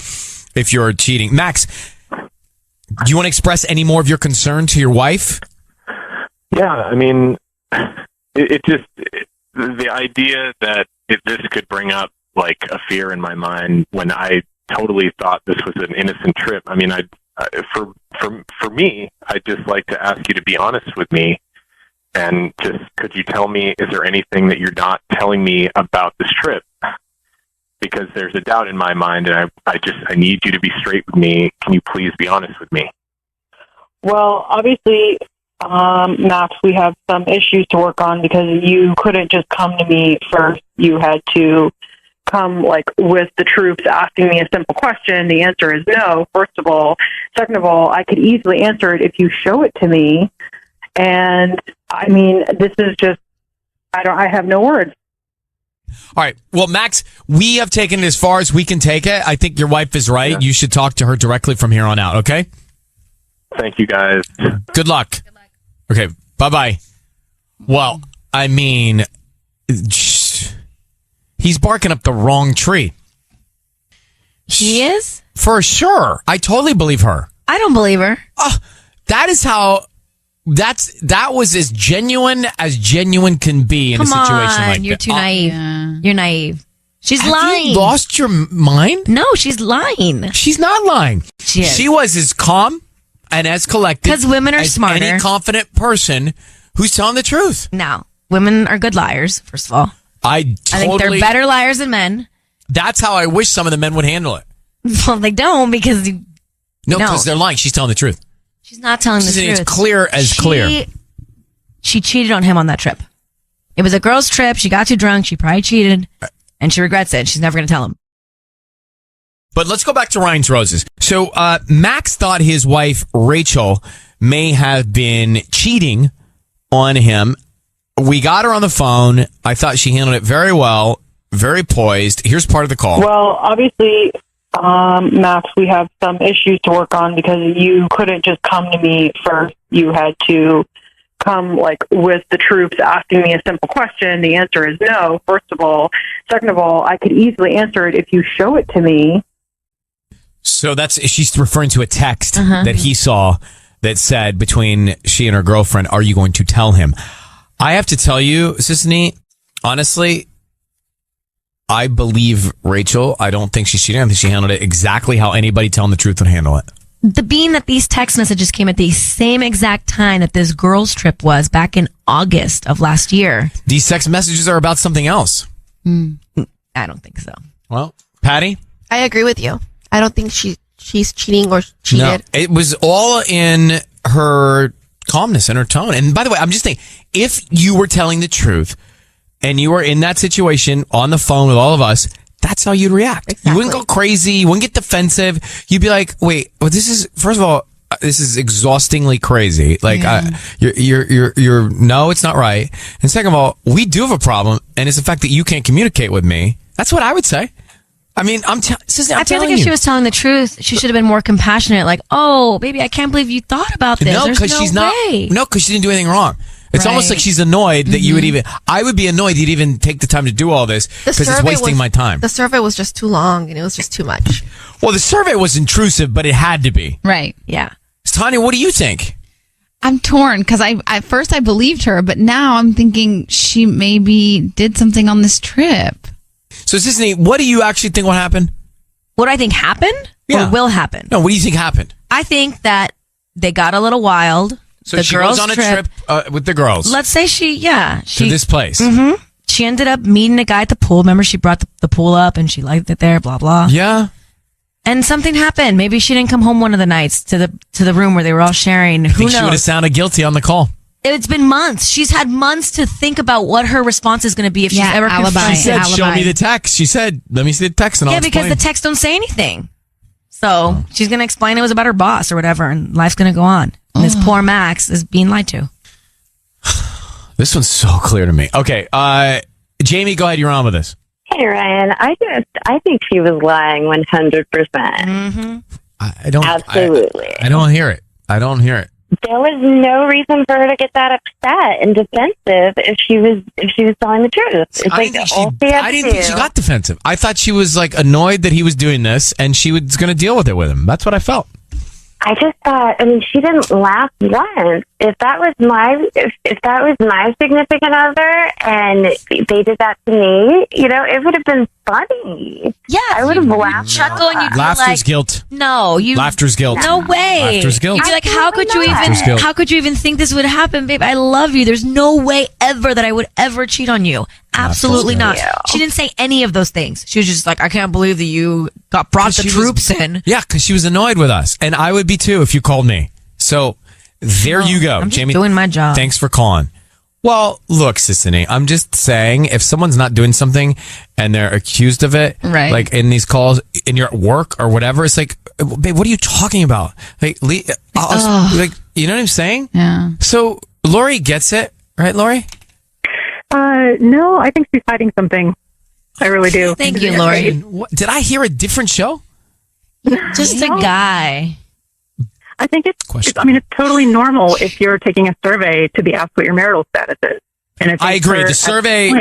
if you're cheating. Max, do you want to express any more of your concern to your wife?
Yeah, I mean, the idea that this could bring up like a fear in my mind when I totally thought this was an innocent trip. I mean, for me, I'd just like to ask you to be honest with me, and just could you tell me, is there anything that you're not telling me about this trip? Because there's a doubt in my mind, and I need you to be straight with me. Can you please be honest with me?
Well, obviously, Max, we have some issues to work on because you couldn't just come to me first. You had to come like with the truth, asking me a simple question. The answer is no, first of all. Second of all, I could easily answer it if you show it to me. And I mean, this is just, I have no words.
All right. Well, Max, we have taken it as far as we can take it. I think your wife is right. Yeah. You should talk to her directly from here on out. Okay.
Thank you, guys.
Good luck. Okay. Bye-bye. Well, I mean, he's barking up the wrong tree.
He is?
For sure. I totally believe her.
I don't believe her.
That is how... That was as genuine can be in a situation like that.
You're too naive. Yeah. You're naive. She's
Have
lying.
You lost your mind?
No, she's lying.
She's not lying.
She is.
She was as calm and as collected
because women are
as
smarter.
Any confident person who's telling the truth.
No, women are good liars. First of all, I think they're better liars than men.
That's how I wish some of the men would handle it.
Well, they don't because
because they're lying. She's telling the truth.
She's not telling the truth.
It's clear as clear.
She cheated on him on that trip. It was a girl's trip. She got too drunk. She probably cheated, and she regrets it. She's never going to tell him.
But let's go back to Ryan's Roses. So Max thought his wife, Rachel, may have been cheating on him. We got her on the phone. I thought she handled it very well, very poised. Here's part of the call.
Well, obviously... Max, we have some issues to work on because you couldn't just come to me first. You had to come like with the troops, asking me a simple question. The answer is no, first of all. Second of all, I could easily answer it if you show it to me.
So she's referring to a text that he saw that said between she and her girlfriend, are you going to tell him? I have to tell you, Sisney, honestly, I believe Rachel. I don't think she's cheating. I think she handled it exactly how anybody telling the truth would handle it.
Being that these text messages came at the same exact time that this girls' trip was back in August of last year.
These text messages are about something else.
I don't think so.
Well, Patty?
I agree with you. I don't think she's cheating or cheated.
No, it was all in her calmness and her tone. And by the way, I'm just saying, if you were telling the truth, and you were in that situation on the phone with all of us, that's how you'd react. Exactly. You wouldn't go crazy. You wouldn't get defensive. You'd be like, wait, well, this is, first of all, this is exhaustingly crazy. Like, you're no, it's not right. And second of all, we do have a problem, and it's the fact that you can't communicate with me. That's what I would say. I mean, I feel like
if she was telling the truth, she should have been more compassionate. Like, oh, baby, I can't believe you thought about this.
No, because she's not. No, because she didn't do anything wrong. It's almost like she's annoyed that you would even... I would be annoyed you'd even take the time to do all this because it's wasting my time.
The survey was just too long and it was just too much.
Well, the survey was intrusive, but it had to be.
Right.
Yeah.
Tanya, what do you think?
I'm torn because at first I believed her, but now I'm thinking she maybe did something on this trip.
So, Sisney, what do you actually think will happen?
What do I think happened or will happen?
No, what do you think happened?
I think that they got a little wild.
So she goes on a trip with the girls.
Let's say to
this place.
Mm-hmm. She ended up meeting a guy at the pool. Remember, she brought the pool up and she liked it there. Blah blah.
Yeah.
And something happened. Maybe she didn't come home one of the nights to the room where they were all sharing.
I think she would have sounded guilty on the call.
It's been months. She's had months to think about what her response is going to be if she's ever confronted.
She said, show me the text. She said, let me see the text and I'll
because
explain.
the text don't say anything. So she's going to explain it was about her boss or whatever, and life's going to go on. And this poor Max is being lied to.
This one's so clear to me. Okay, Jamie, go ahead. You're on with this.
Hey, Ryan. I think she was lying 100%.
Mm-hmm.
I don't.
Absolutely.
I don't hear it. I don't hear it.
There was no reason for her to get that upset and defensive if she was telling the truth. It's
I didn't think she got defensive. I thought she was like annoyed that he was doing this, and she was going to deal with it with him. That's what I felt.
I just thought. I mean, she didn't laugh once. If that was my significant other, and they did that to me, it would have been funny.
Yeah,
I would have laughed.
Chuckle and you'd be
Laughter's
like,
guilt.
No,
Laughter's guilt.
No way.
Laughter's guilt.
You'd be like, how could you
Laughter's guilt.
how could you even think this would happen, babe? I love you. There's no way ever that I would ever cheat on you. Absolutely not. She didn't say any of those things. She was just like, I can't believe that you brought the troops in.
Yeah, because she was annoyed with us, and I would be too if you called me. So there you go,
I'm just
Jamie.
doing my job.
Thanks for calling. Well, look, Sissany, I'm just saying if someone's not doing something and they're accused of it,
right?
Like in these calls, and you're at work or whatever, it's like, babe, what are you talking about? Like, you know what I'm saying?
Yeah.
So Lori gets it, right, Lori?
No, I think she's hiding something. I really do.
Thank you, Lori.
Did I hear a different show?
Just a guy.
I think it's totally normal if you're taking a survey to be asked what your marital status is. And if
I agree. The survey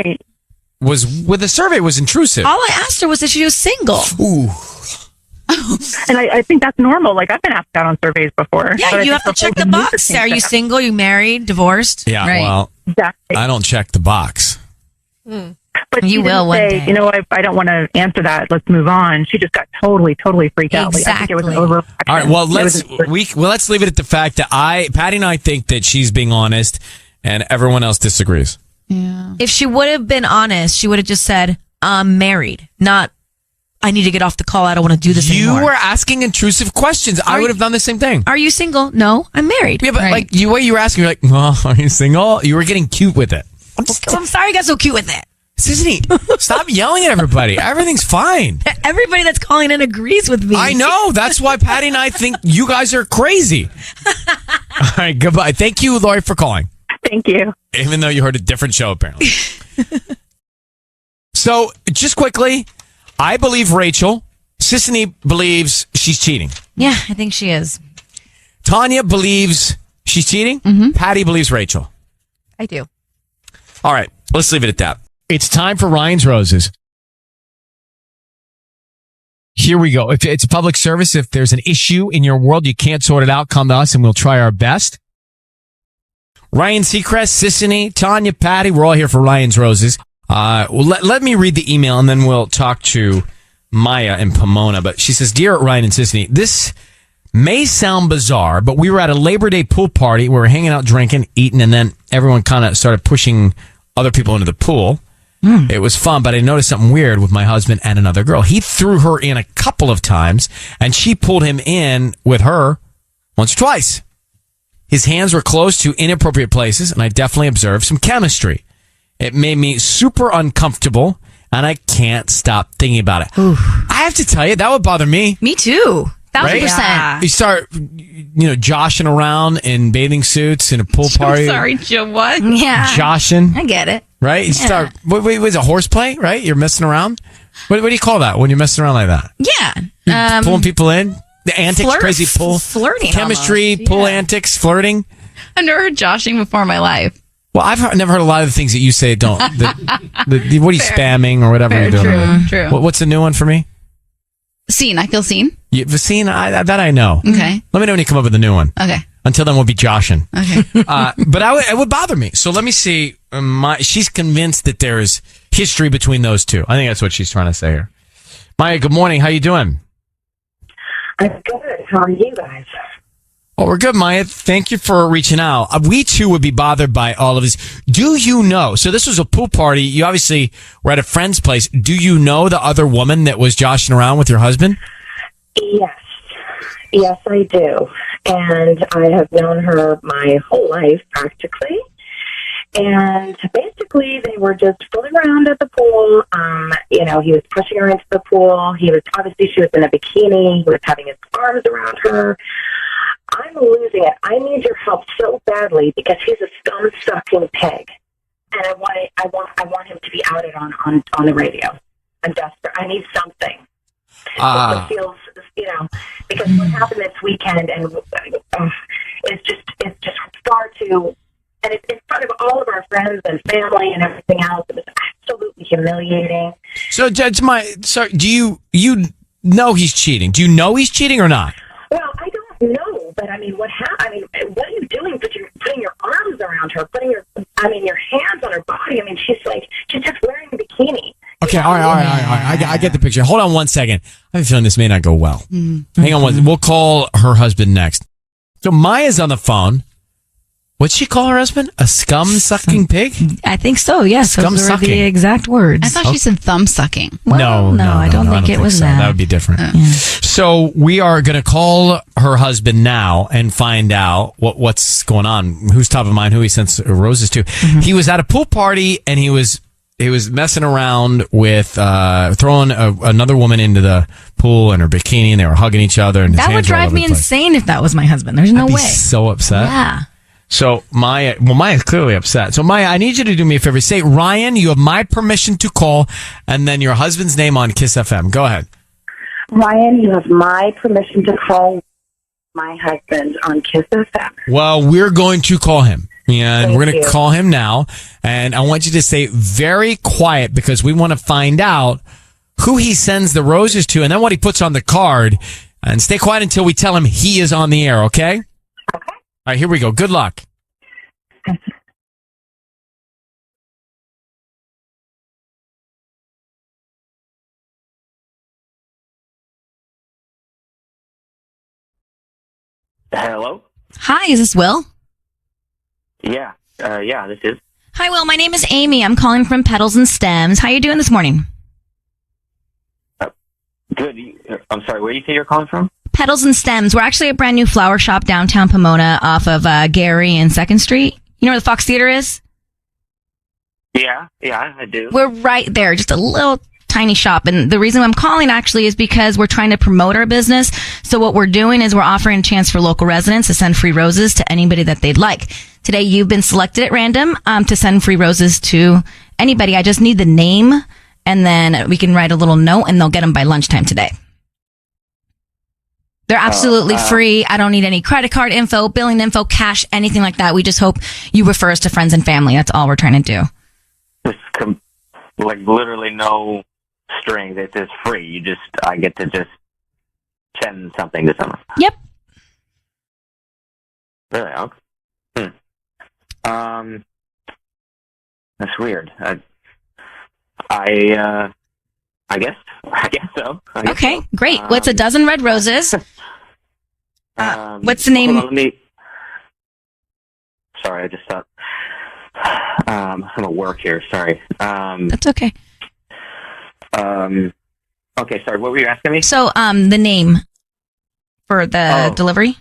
was intrusive.
All I asked her was if she was single.
Ooh.
And I think that's normal. Like, I've been asked out on surveys before.
Yeah, you have to check the box. Are you single? You married? Divorced?
Yeah,
right.
Well,
exactly.
I don't check the box.
But
you
she
will
didn't
one
say,
day.
I don't want to answer that. Let's move on. She just got totally freaked out. Like, I think it was an overreaction.
All right. Well, let's leave it at the fact that Patty and I think that she's being honest, and everyone else disagrees.
Yeah.
If she would have been honest, she would have just said, I'm married, not I need to get off the call. I don't want to do this anymore.
You were asking intrusive questions. I would have done the same thing.
Are you single? No, I'm married.
Yeah, but like the way you were asking, you're like, well, are you single? You were getting cute with it.
I'm sorry you got so cute with it.
Sissany, stop yelling at everybody. Everything's fine.
Everybody that's calling in agrees with me.
I know. That's why Patty and I think you guys are crazy. All right, goodbye. Thank you, Lori, for calling.
Thank you.
Even though you heard a different show, apparently. So, just quickly, I believe Rachel. Sissany believes she's cheating.
Yeah, I think she is.
Tanya believes she's cheating.
Mm-hmm.
Patty believes Rachel.
I do.
All right, let's leave it at that. It's time for Ryan's Roses. Here we go. If it's a public service, if there's an issue in your world, you can't sort it out, come to us and we'll try our best. Ryan Seacrest, Sissany, Tanya, Patty, we're all here for Ryan's Roses. Let me read the email and then we'll talk to Maya and Pomona. But she says, Dear Ryan and Sissany, this may sound bizarre, but we were at a Labor Day pool party. We were hanging out, drinking, eating, and then everyone kind of started pushing other people into the pool. It was fun, but I noticed something weird with my husband and another girl. He threw her in a couple of times, and she pulled him in with her once or twice. His hands were close to inappropriate places, and I definitely observed some chemistry. It made me super uncomfortable, and I can't stop thinking about it. I have to tell you, that would bother me.
Me too. 1,000%.
Right? You start, joshing around in bathing suits in a pool party.
I'm sorry, Joe. What?
Yeah.
Joshing.
I get it.
Right? You start, wait, was it horseplay, right? You're messing around? What do you call that when you're messing around like that?
Yeah.
You're pulling people in? The antics, crazy pull.
Flirting.
Chemistry,
almost.
pull antics, flirting.
I've never heard joshing before in my life.
Well, I've never heard a lot of the things that you say don't. What are you spamming or whatever you're doing?
True.
What's a new one for me?
Seen. I feel seen.
You've seen? That I know.
Okay.
Let me know when you come up with a new one.
Okay.
Until then, we'll be joshing.
Okay.
But it would bother me. So let me see. She's convinced that there's history between those two. I think that's what she's trying to say here. Maya, good morning. How you doing?
I'm good. How are you guys?
Oh, we're good, Maya. Thank you for reaching out. We, too, would be bothered by all of this. Do you know? So this was a pool party. You obviously were at a friend's place. Do you know the other woman that was joshing around with your husband?
Yes. Yes, I do. and I have known her my whole life practically. And basically, they were just fooling around at the pool. He was pushing her into the pool. She was in a bikini. He was having his arms around her. I'm losing it. I need your help so badly because he's a scum-sucking pig, and I want him to be outed on the radio. I'm desperate. I need something. It feels, because what happened this weekend, and it's just far too. And it's in front of all of our friends and family and everything else. It was absolutely humiliating.
So, Judge, do you know he's cheating? Do you know he's cheating or not?
Well, I don't know, but I mean, what are you doing? Putting your arms around her, your hands on her body. I mean, she's just wearing a bikini.
Okay, all right. I get the picture. Hold on one second. I have a feeling this may not go well. Hang on we'll call her husband next. So Maya's on the phone. What'd she call her husband? A scum-sucking pig?
I think so, yes. Those were the exact words.
I thought she said thumb-sucking.
Well, no, I don't think it was
so.
that.
That would be different. So we are going to call her husband now and find out what's going on, who's top of mind, who he sends roses to. He was at a pool party, and he was messing around with throwing another woman into the pool in her bikini, and they were hugging each other. And
that would drive me insane if that was my husband. There's no
I'd be
way.
So upset.
Yeah.
So Maya's clearly upset. So Maya, I need you to do me a favor. Say, Ryan, you have my permission to call, and then your husband's name on Kiss FM. Go ahead.
Ryan, you have my permission to call my husband on Kiss FM.
Well, we're going to call him. And
Thank
we're going to
you.
call him now. And I want you to stay very quiet because we want to find out who he sends the roses to and then what he puts on the card. And stay quiet until we tell him he is on the air, okay?
Okay.
All right, here we go. Good luck.
Hello?
Hi, is this Will?
Yeah. This is.
Hi, Will. My name is Amy. I'm calling from Petals and Stems. How you doing this morning?
Good. I'm sorry, where do you say you're calling from?
Petals and Stems. We're actually a brand new flower shop downtown Pomona off of Gary and 2nd Street. You know where the Fox Theater is?
Yeah, I do.
We're right there, just a little tiny shop. And the reason I'm calling actually is because we're trying to promote our business. So what we're doing is we're offering a chance for local residents to send free roses to anybody that they'd like. Today, you've been selected at random to send free roses to anybody. I just need the name, and then we can write a little note, and they'll get them by lunchtime today. They're absolutely free. I don't need any credit card info, billing info, cash, anything like that. We just hope you refer us to friends and family. That's all we're trying to do.
Literally no strings. It's just free. I get to just send something to someone.
Yep.
Really? Okay. That's weird. I guess so.
Okay, great. What's a dozen red roses? What's the name?
Hold on, sorry, I just thought. I'm at work here. Sorry.
That's okay.
Okay, sorry. What were you asking me?
So, the name for the delivery?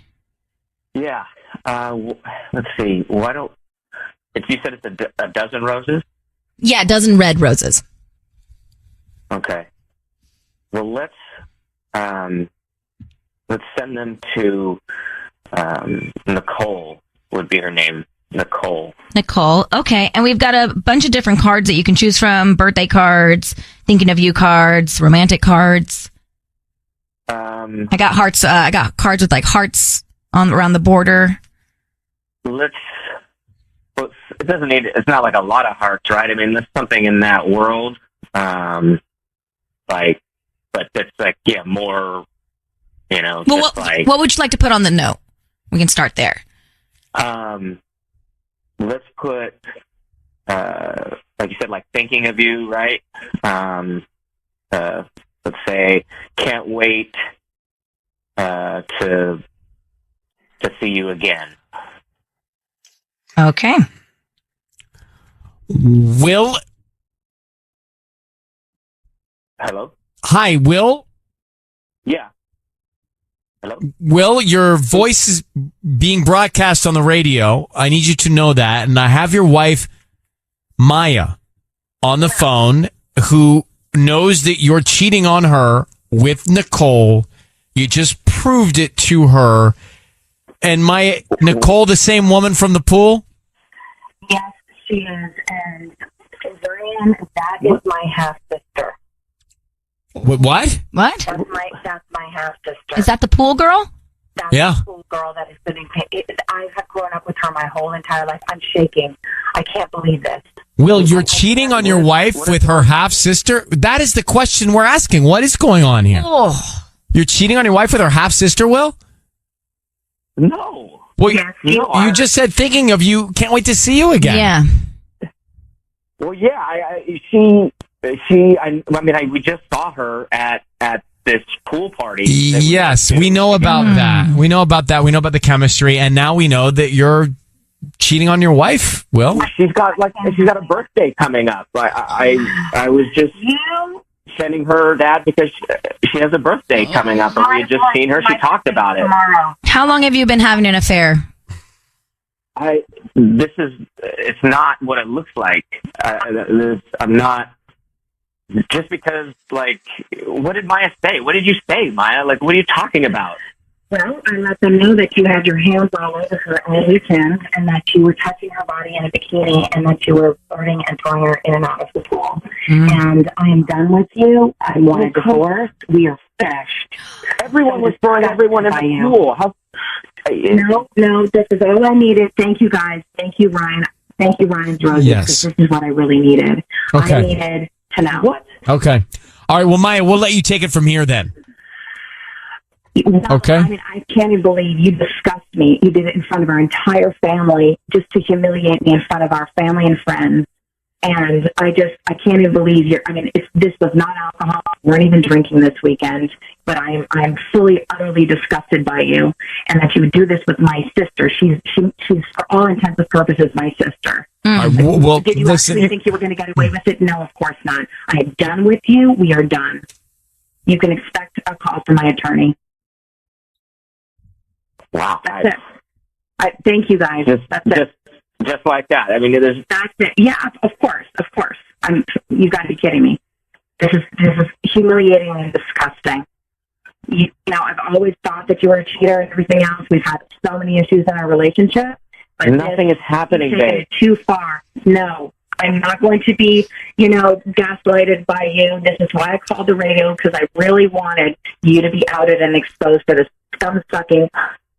Yeah. Let's see. You said it's a dozen roses?
Yeah, a dozen red roses.
Okay. Well, let's send them to Nicole. Would be her name, Nicole.
Nicole. Okay, and we've got a bunch of different cards that you can choose from: birthday cards, thinking of you cards, romantic cards. I got hearts. I got cards with hearts around the border.
It doesn't need. It's not a lot of hearts, right? I mean, there's something in that world. But that's more.
Well, what would you like to put on the note? We can start there.
Let's put, like you said, thinking of you, right? Let's say, can't wait to see you again.
Okay. Will.
Hello?
Hi, Will.
Yeah.
Will, your voice is being broadcast on the radio. I need you to know that. And I have your wife, Maya, on the phone, who knows that you're cheating on her with Nicole. You just proved it to her. And Nicole, the same woman from the pool?
Yes, she is. And Zarian, that is my half sister.
What?
What?
That's my half sister.
Is that the pool girl?
That's
Yeah.
the pool girl that is sitting. I have grown up with her my whole entire life. I'm shaking. I can't believe this.
Will, you're cheating on your wife with her half sister? That is the question we're asking. What is going on here?
Oh.
You're cheating on your wife with her half sister, Will?
No.
Well,
Yes,
you just said thinking of you, can't wait to see you again.
Yeah.
Well, yeah. We just saw her at this pool party.
Yes, we know about that. We know about that. We know about the chemistry, and now we know that you're cheating on your wife. Will,
she's got a birthday coming up. I was just sending her that because she has a birthday coming up, and we had just seen her. She talked about it.
Tomorrow.
How long have you been having an affair?
It's not what it looks like. I'm not. Just because, what did Maya say? What did you say, Maya? What are you talking about?
Well, I let them know that you had your hands all over her all weekend and that you were touching her body in a bikini and that you were flirting and throwing her in and out of the pool. And I am done with you. I want a divorce. We are finished.
Everyone was throwing everyone in the pool.
No, this is all I needed. Thank you, guys. Thank you, Ryan. Thank you, Ryan's Roses.
Yes.
This is what I really needed.
Okay.
I needed to know. What?
Okay. All right. Well, Maya, we'll let you take it from here then. Okay.
I mean, I can't even believe you discussed me. You did it in front of our entire family just to humiliate me in front of our family and friends. And I can't even believe this was not alcohol. We weren't even drinking this weekend, but I'm fully, utterly disgusted by you and that you would do this with my sister. She's for all intents and purposes, my sister.
Well,
did you
listen,
actually think you were going to get away with it? No, of course not. I am done with you. We are done. You can expect a call from my attorney.
Wow.
That's it. Thank you, guys. That's it.
Just like that. I mean,
That's it. Yeah, of course. You got to be kidding me. This is humiliating and disgusting. I've always thought that you were a cheater and everything else. We've had so many issues in our relationship. But
nothing is happening,
taken
babe.
it too far. No, I'm not going to be, gaslighted by you. This is why I called the radio, because I really wanted you to be outed and exposed for this scum-sucking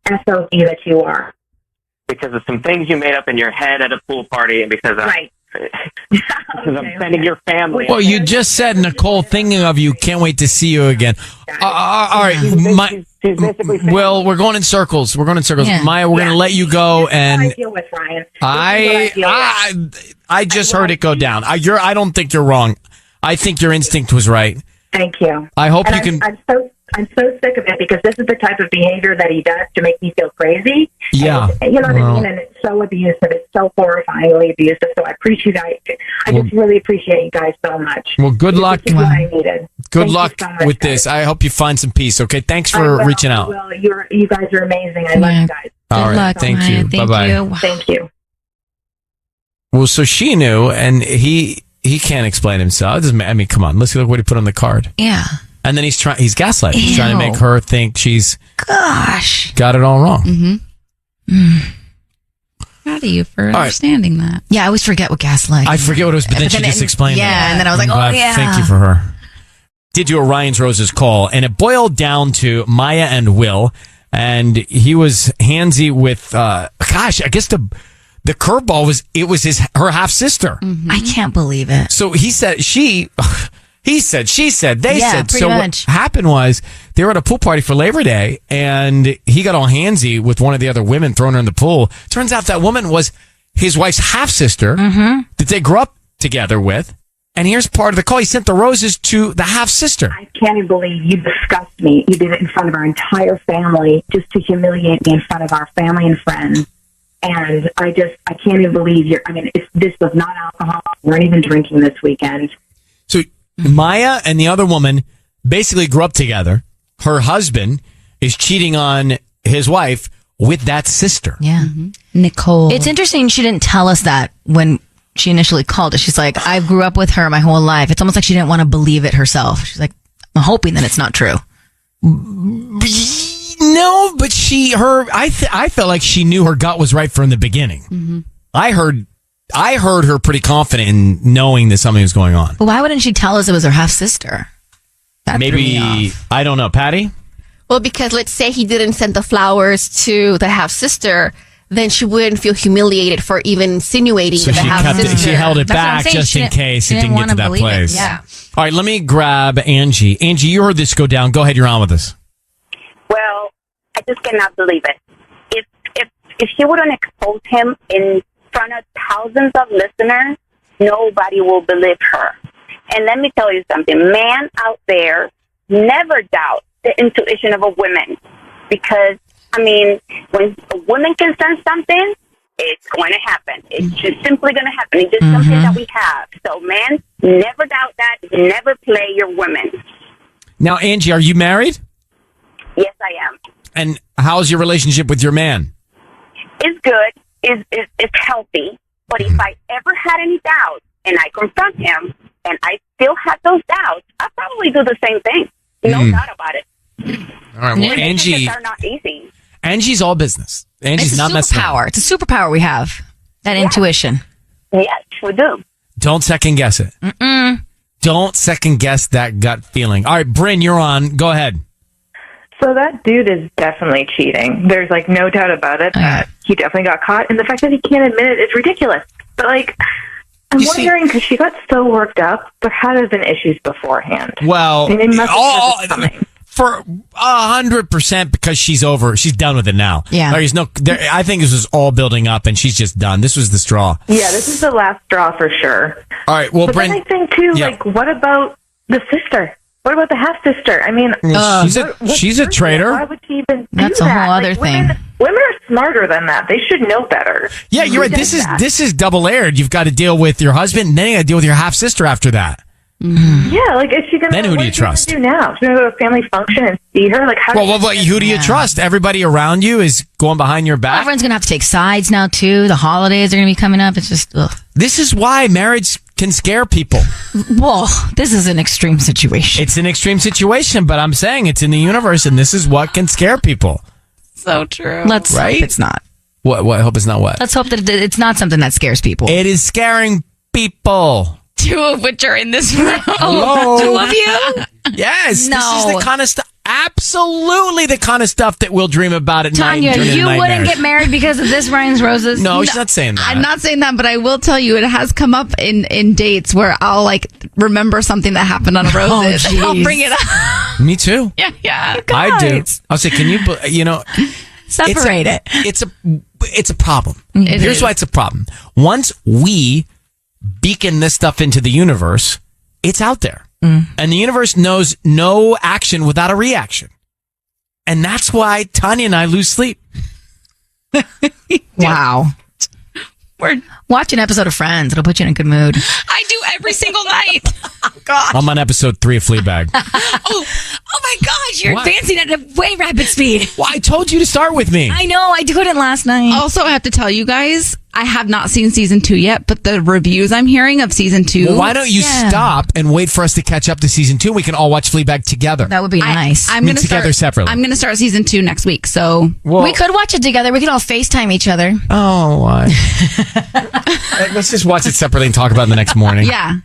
SOB that you are.
Because of some things you made up in your head at a pool party, and because
right.
Because I'm sending your family.
Well, you just said, Nicole, thinking of you, can't wait to see you again. All right, Will, we're going in circles.
Yeah.
Maya, we're going to let you go, and
I deal with Ryan.
I just heard it go down. I don't think you're wrong. I think your instinct was right.
Thank you.
I hope
and
you can.
I'm so sick of it because this is the type of behavior that he does to make me feel crazy.
Yeah.
And, you know what I mean? And it's so abusive. It's so horrifyingly abusive. So I appreciate that. I just really appreciate you guys so much.
Well, good luck.
This is what I needed.
Good
Thank
luck
you so much,
with
guys.
this. I hope you find some peace. Okay. Thanks for reaching out.
Well, you guys are amazing. I love you guys.
All right.
luck,
Thank
Maya.
you.
Thank
Bye-bye.
you.
Thank you.
Well, so she knew, and he can't explain himself. It doesn't matter. I mean, come on. Let's look what he put on the card.
Yeah.
And then he's gaslighting. He's trying to make her think she's got it all wrong.
Mm-hmm. Proud of you for understanding that.
Yeah, I always forget what gaslighting.
I forget what it was, but then she just explained it.
Yeah, and then I was
I'm
like,
glad.
oh, yeah.
Thank you for her. Did do a Ryan's Roses call, and it boiled down to Maya and Will, and he was handsy with, I guess the curveball was, her half sister.
Mm-hmm. I can't believe it.
So he said, he said, she said, they said.
pretty
So
much.
what happened was they were at a pool party for Labor Day, and he got all handsy with one of the other women, throwing her in the pool. Turns out that woman was his wife's half sister that they grew up together with. And here's part of the call. He sent the roses to the half sister.
I can't even believe you discussed me. You did it in front of our entire family just to humiliate me in front of our family and friends. And I can't even believe this was not alcohol. We weren't even drinking this weekend.
So Maya and the other woman basically grew up together. Her husband is cheating on his wife with that sister.
Yeah.
Nicole.
It's interesting she didn't tell us that when she initially called us. She's like, I grew up with her my whole life. It's almost like she didn't want to believe it herself. She's like, I'm hoping that it's not true.
No, but I felt like she knew her gut was right from the beginning.
Mm-hmm.
I heard her pretty confident in knowing that something was going on.
But why wouldn't she tell us it was her half sister?
Maybe, I don't know. Patty?
Well, because let's say he didn't send the flowers to the half sister, then she wouldn't feel humiliated for even insinuating
So
the half sister.
she held it
That's what I'm
back
saying.
just
She
in
didn't-
case
she
it
didn't
didn't get to
wanna
that
believe it.
place.
Yeah.
All right, let me grab Angie. Angie, you heard this go down. Go ahead, you're on with us.
Well, I just cannot believe it. If she wouldn't expose him in front of thousands of listeners, nobody will believe her. And let me tell you something. Men out there never doubt the intuition of a woman. Because, I mean, when a woman can sense something, it's going to happen. It's just simply going to happen. It's just something that we have. So, men, never doubt that. Never play your women.
Now, Angie, are you married?
Yes, I am.
And how's your relationship with your man?
It's good. It's healthy. But if I ever had any doubts and I confront him and I still have those doubts, I'll probably do the same thing. No doubt about it.
All right, well, Angie,
Relationships are not easy.
Angie's all business. Angie's
It's
not
a
messing around.
superpower. It's a superpower we have. That intuition.
Yes, we do.
Don't second guess it. Don't second guess that gut feeling. All right, Bryn, you're on. Go ahead.
So that dude is definitely cheating. There's like no doubt about it that he definitely got caught, and the fact that he can't admit it is ridiculous. But like, I'm wondering because she got so worked up. There had to have been issues beforehand.
Well,
I mean, they must have had this coming.
for 100% because she's done with it now.
Yeah.
I think this was all building up and she's just done. This was the straw.
Yeah, this is the last straw for sure.
All right, well,
But
Bryn,
then I think too, like, what about the sister? What about the half sister? I mean,
she's a traitor.
Why would she even do
That's a
that?
whole other thing.
Women are smarter than that. They should know better.
Yeah, you're right. This is double layered. You've got to deal with your husband, and then you got to deal with your half sister after that.
Yeah, like, is she gonna?
Then who do
what
you
is she gonna
trust?
do now? She's gonna go to a family function and see her. Like, how?
Well, who do you trust? Everybody around you is going behind your back.
Everyone's going to have to take sides now, too. The holidays are going to be coming up. It's just, ugh.
This is why marriage can scare people.
Well, this is an extreme situation.
It's an extreme situation, but I'm saying it's in the universe, and this is what can scare people.
So true. Let's
Right?
hope it's not.
What? I hope it's not what?
Let's hope that it's not something that scares people.
It is scaring people.
Two of which are in this room.
Hello?
Two of you?
Yes.
No.
This is the kind of stuff. Absolutely the kind of stuff that we'll dream about at night.
Tanya,
and turn into
you wouldn't
nightmares.
get married because of this Ryan's Roses?
No, she's not saying that.
I'm not saying that, but I will tell you, it has come up in dates where I'll like remember something that happened on Roses.
geez.
I'll bring it up.
Me too.
Yeah.
I do. I'll say, can you
Separate it.
It's a problem.
It
Here's
is.
why it's a problem. Once we beacon this stuff into the universe, it's out there. And the universe knows no action without a reaction. And that's why Tanya and I lose sleep.
Wow. Watch an episode of Friends. It'll put you in a good mood.
I do every single night. God.
I'm on episode 3 of Fleabag.
Oh my gosh, you're
What?
advancing at a way rapid speed.
Well, I told you to start with me.
I know. I couldn't last night.
Also, I have to tell you guys, I have not seen season 2 yet, but the reviews I'm hearing of season 2.
Well, why don't you stop and wait for us to catch up to season 2? We can all watch Fleabag together.
That would be nice.
I'm going to
together separately.
I'm going to start season 2 next week. So
we could watch it together. We could all FaceTime each other.
Oh, why? Let's just watch it separately and talk about it the next morning.
yeah.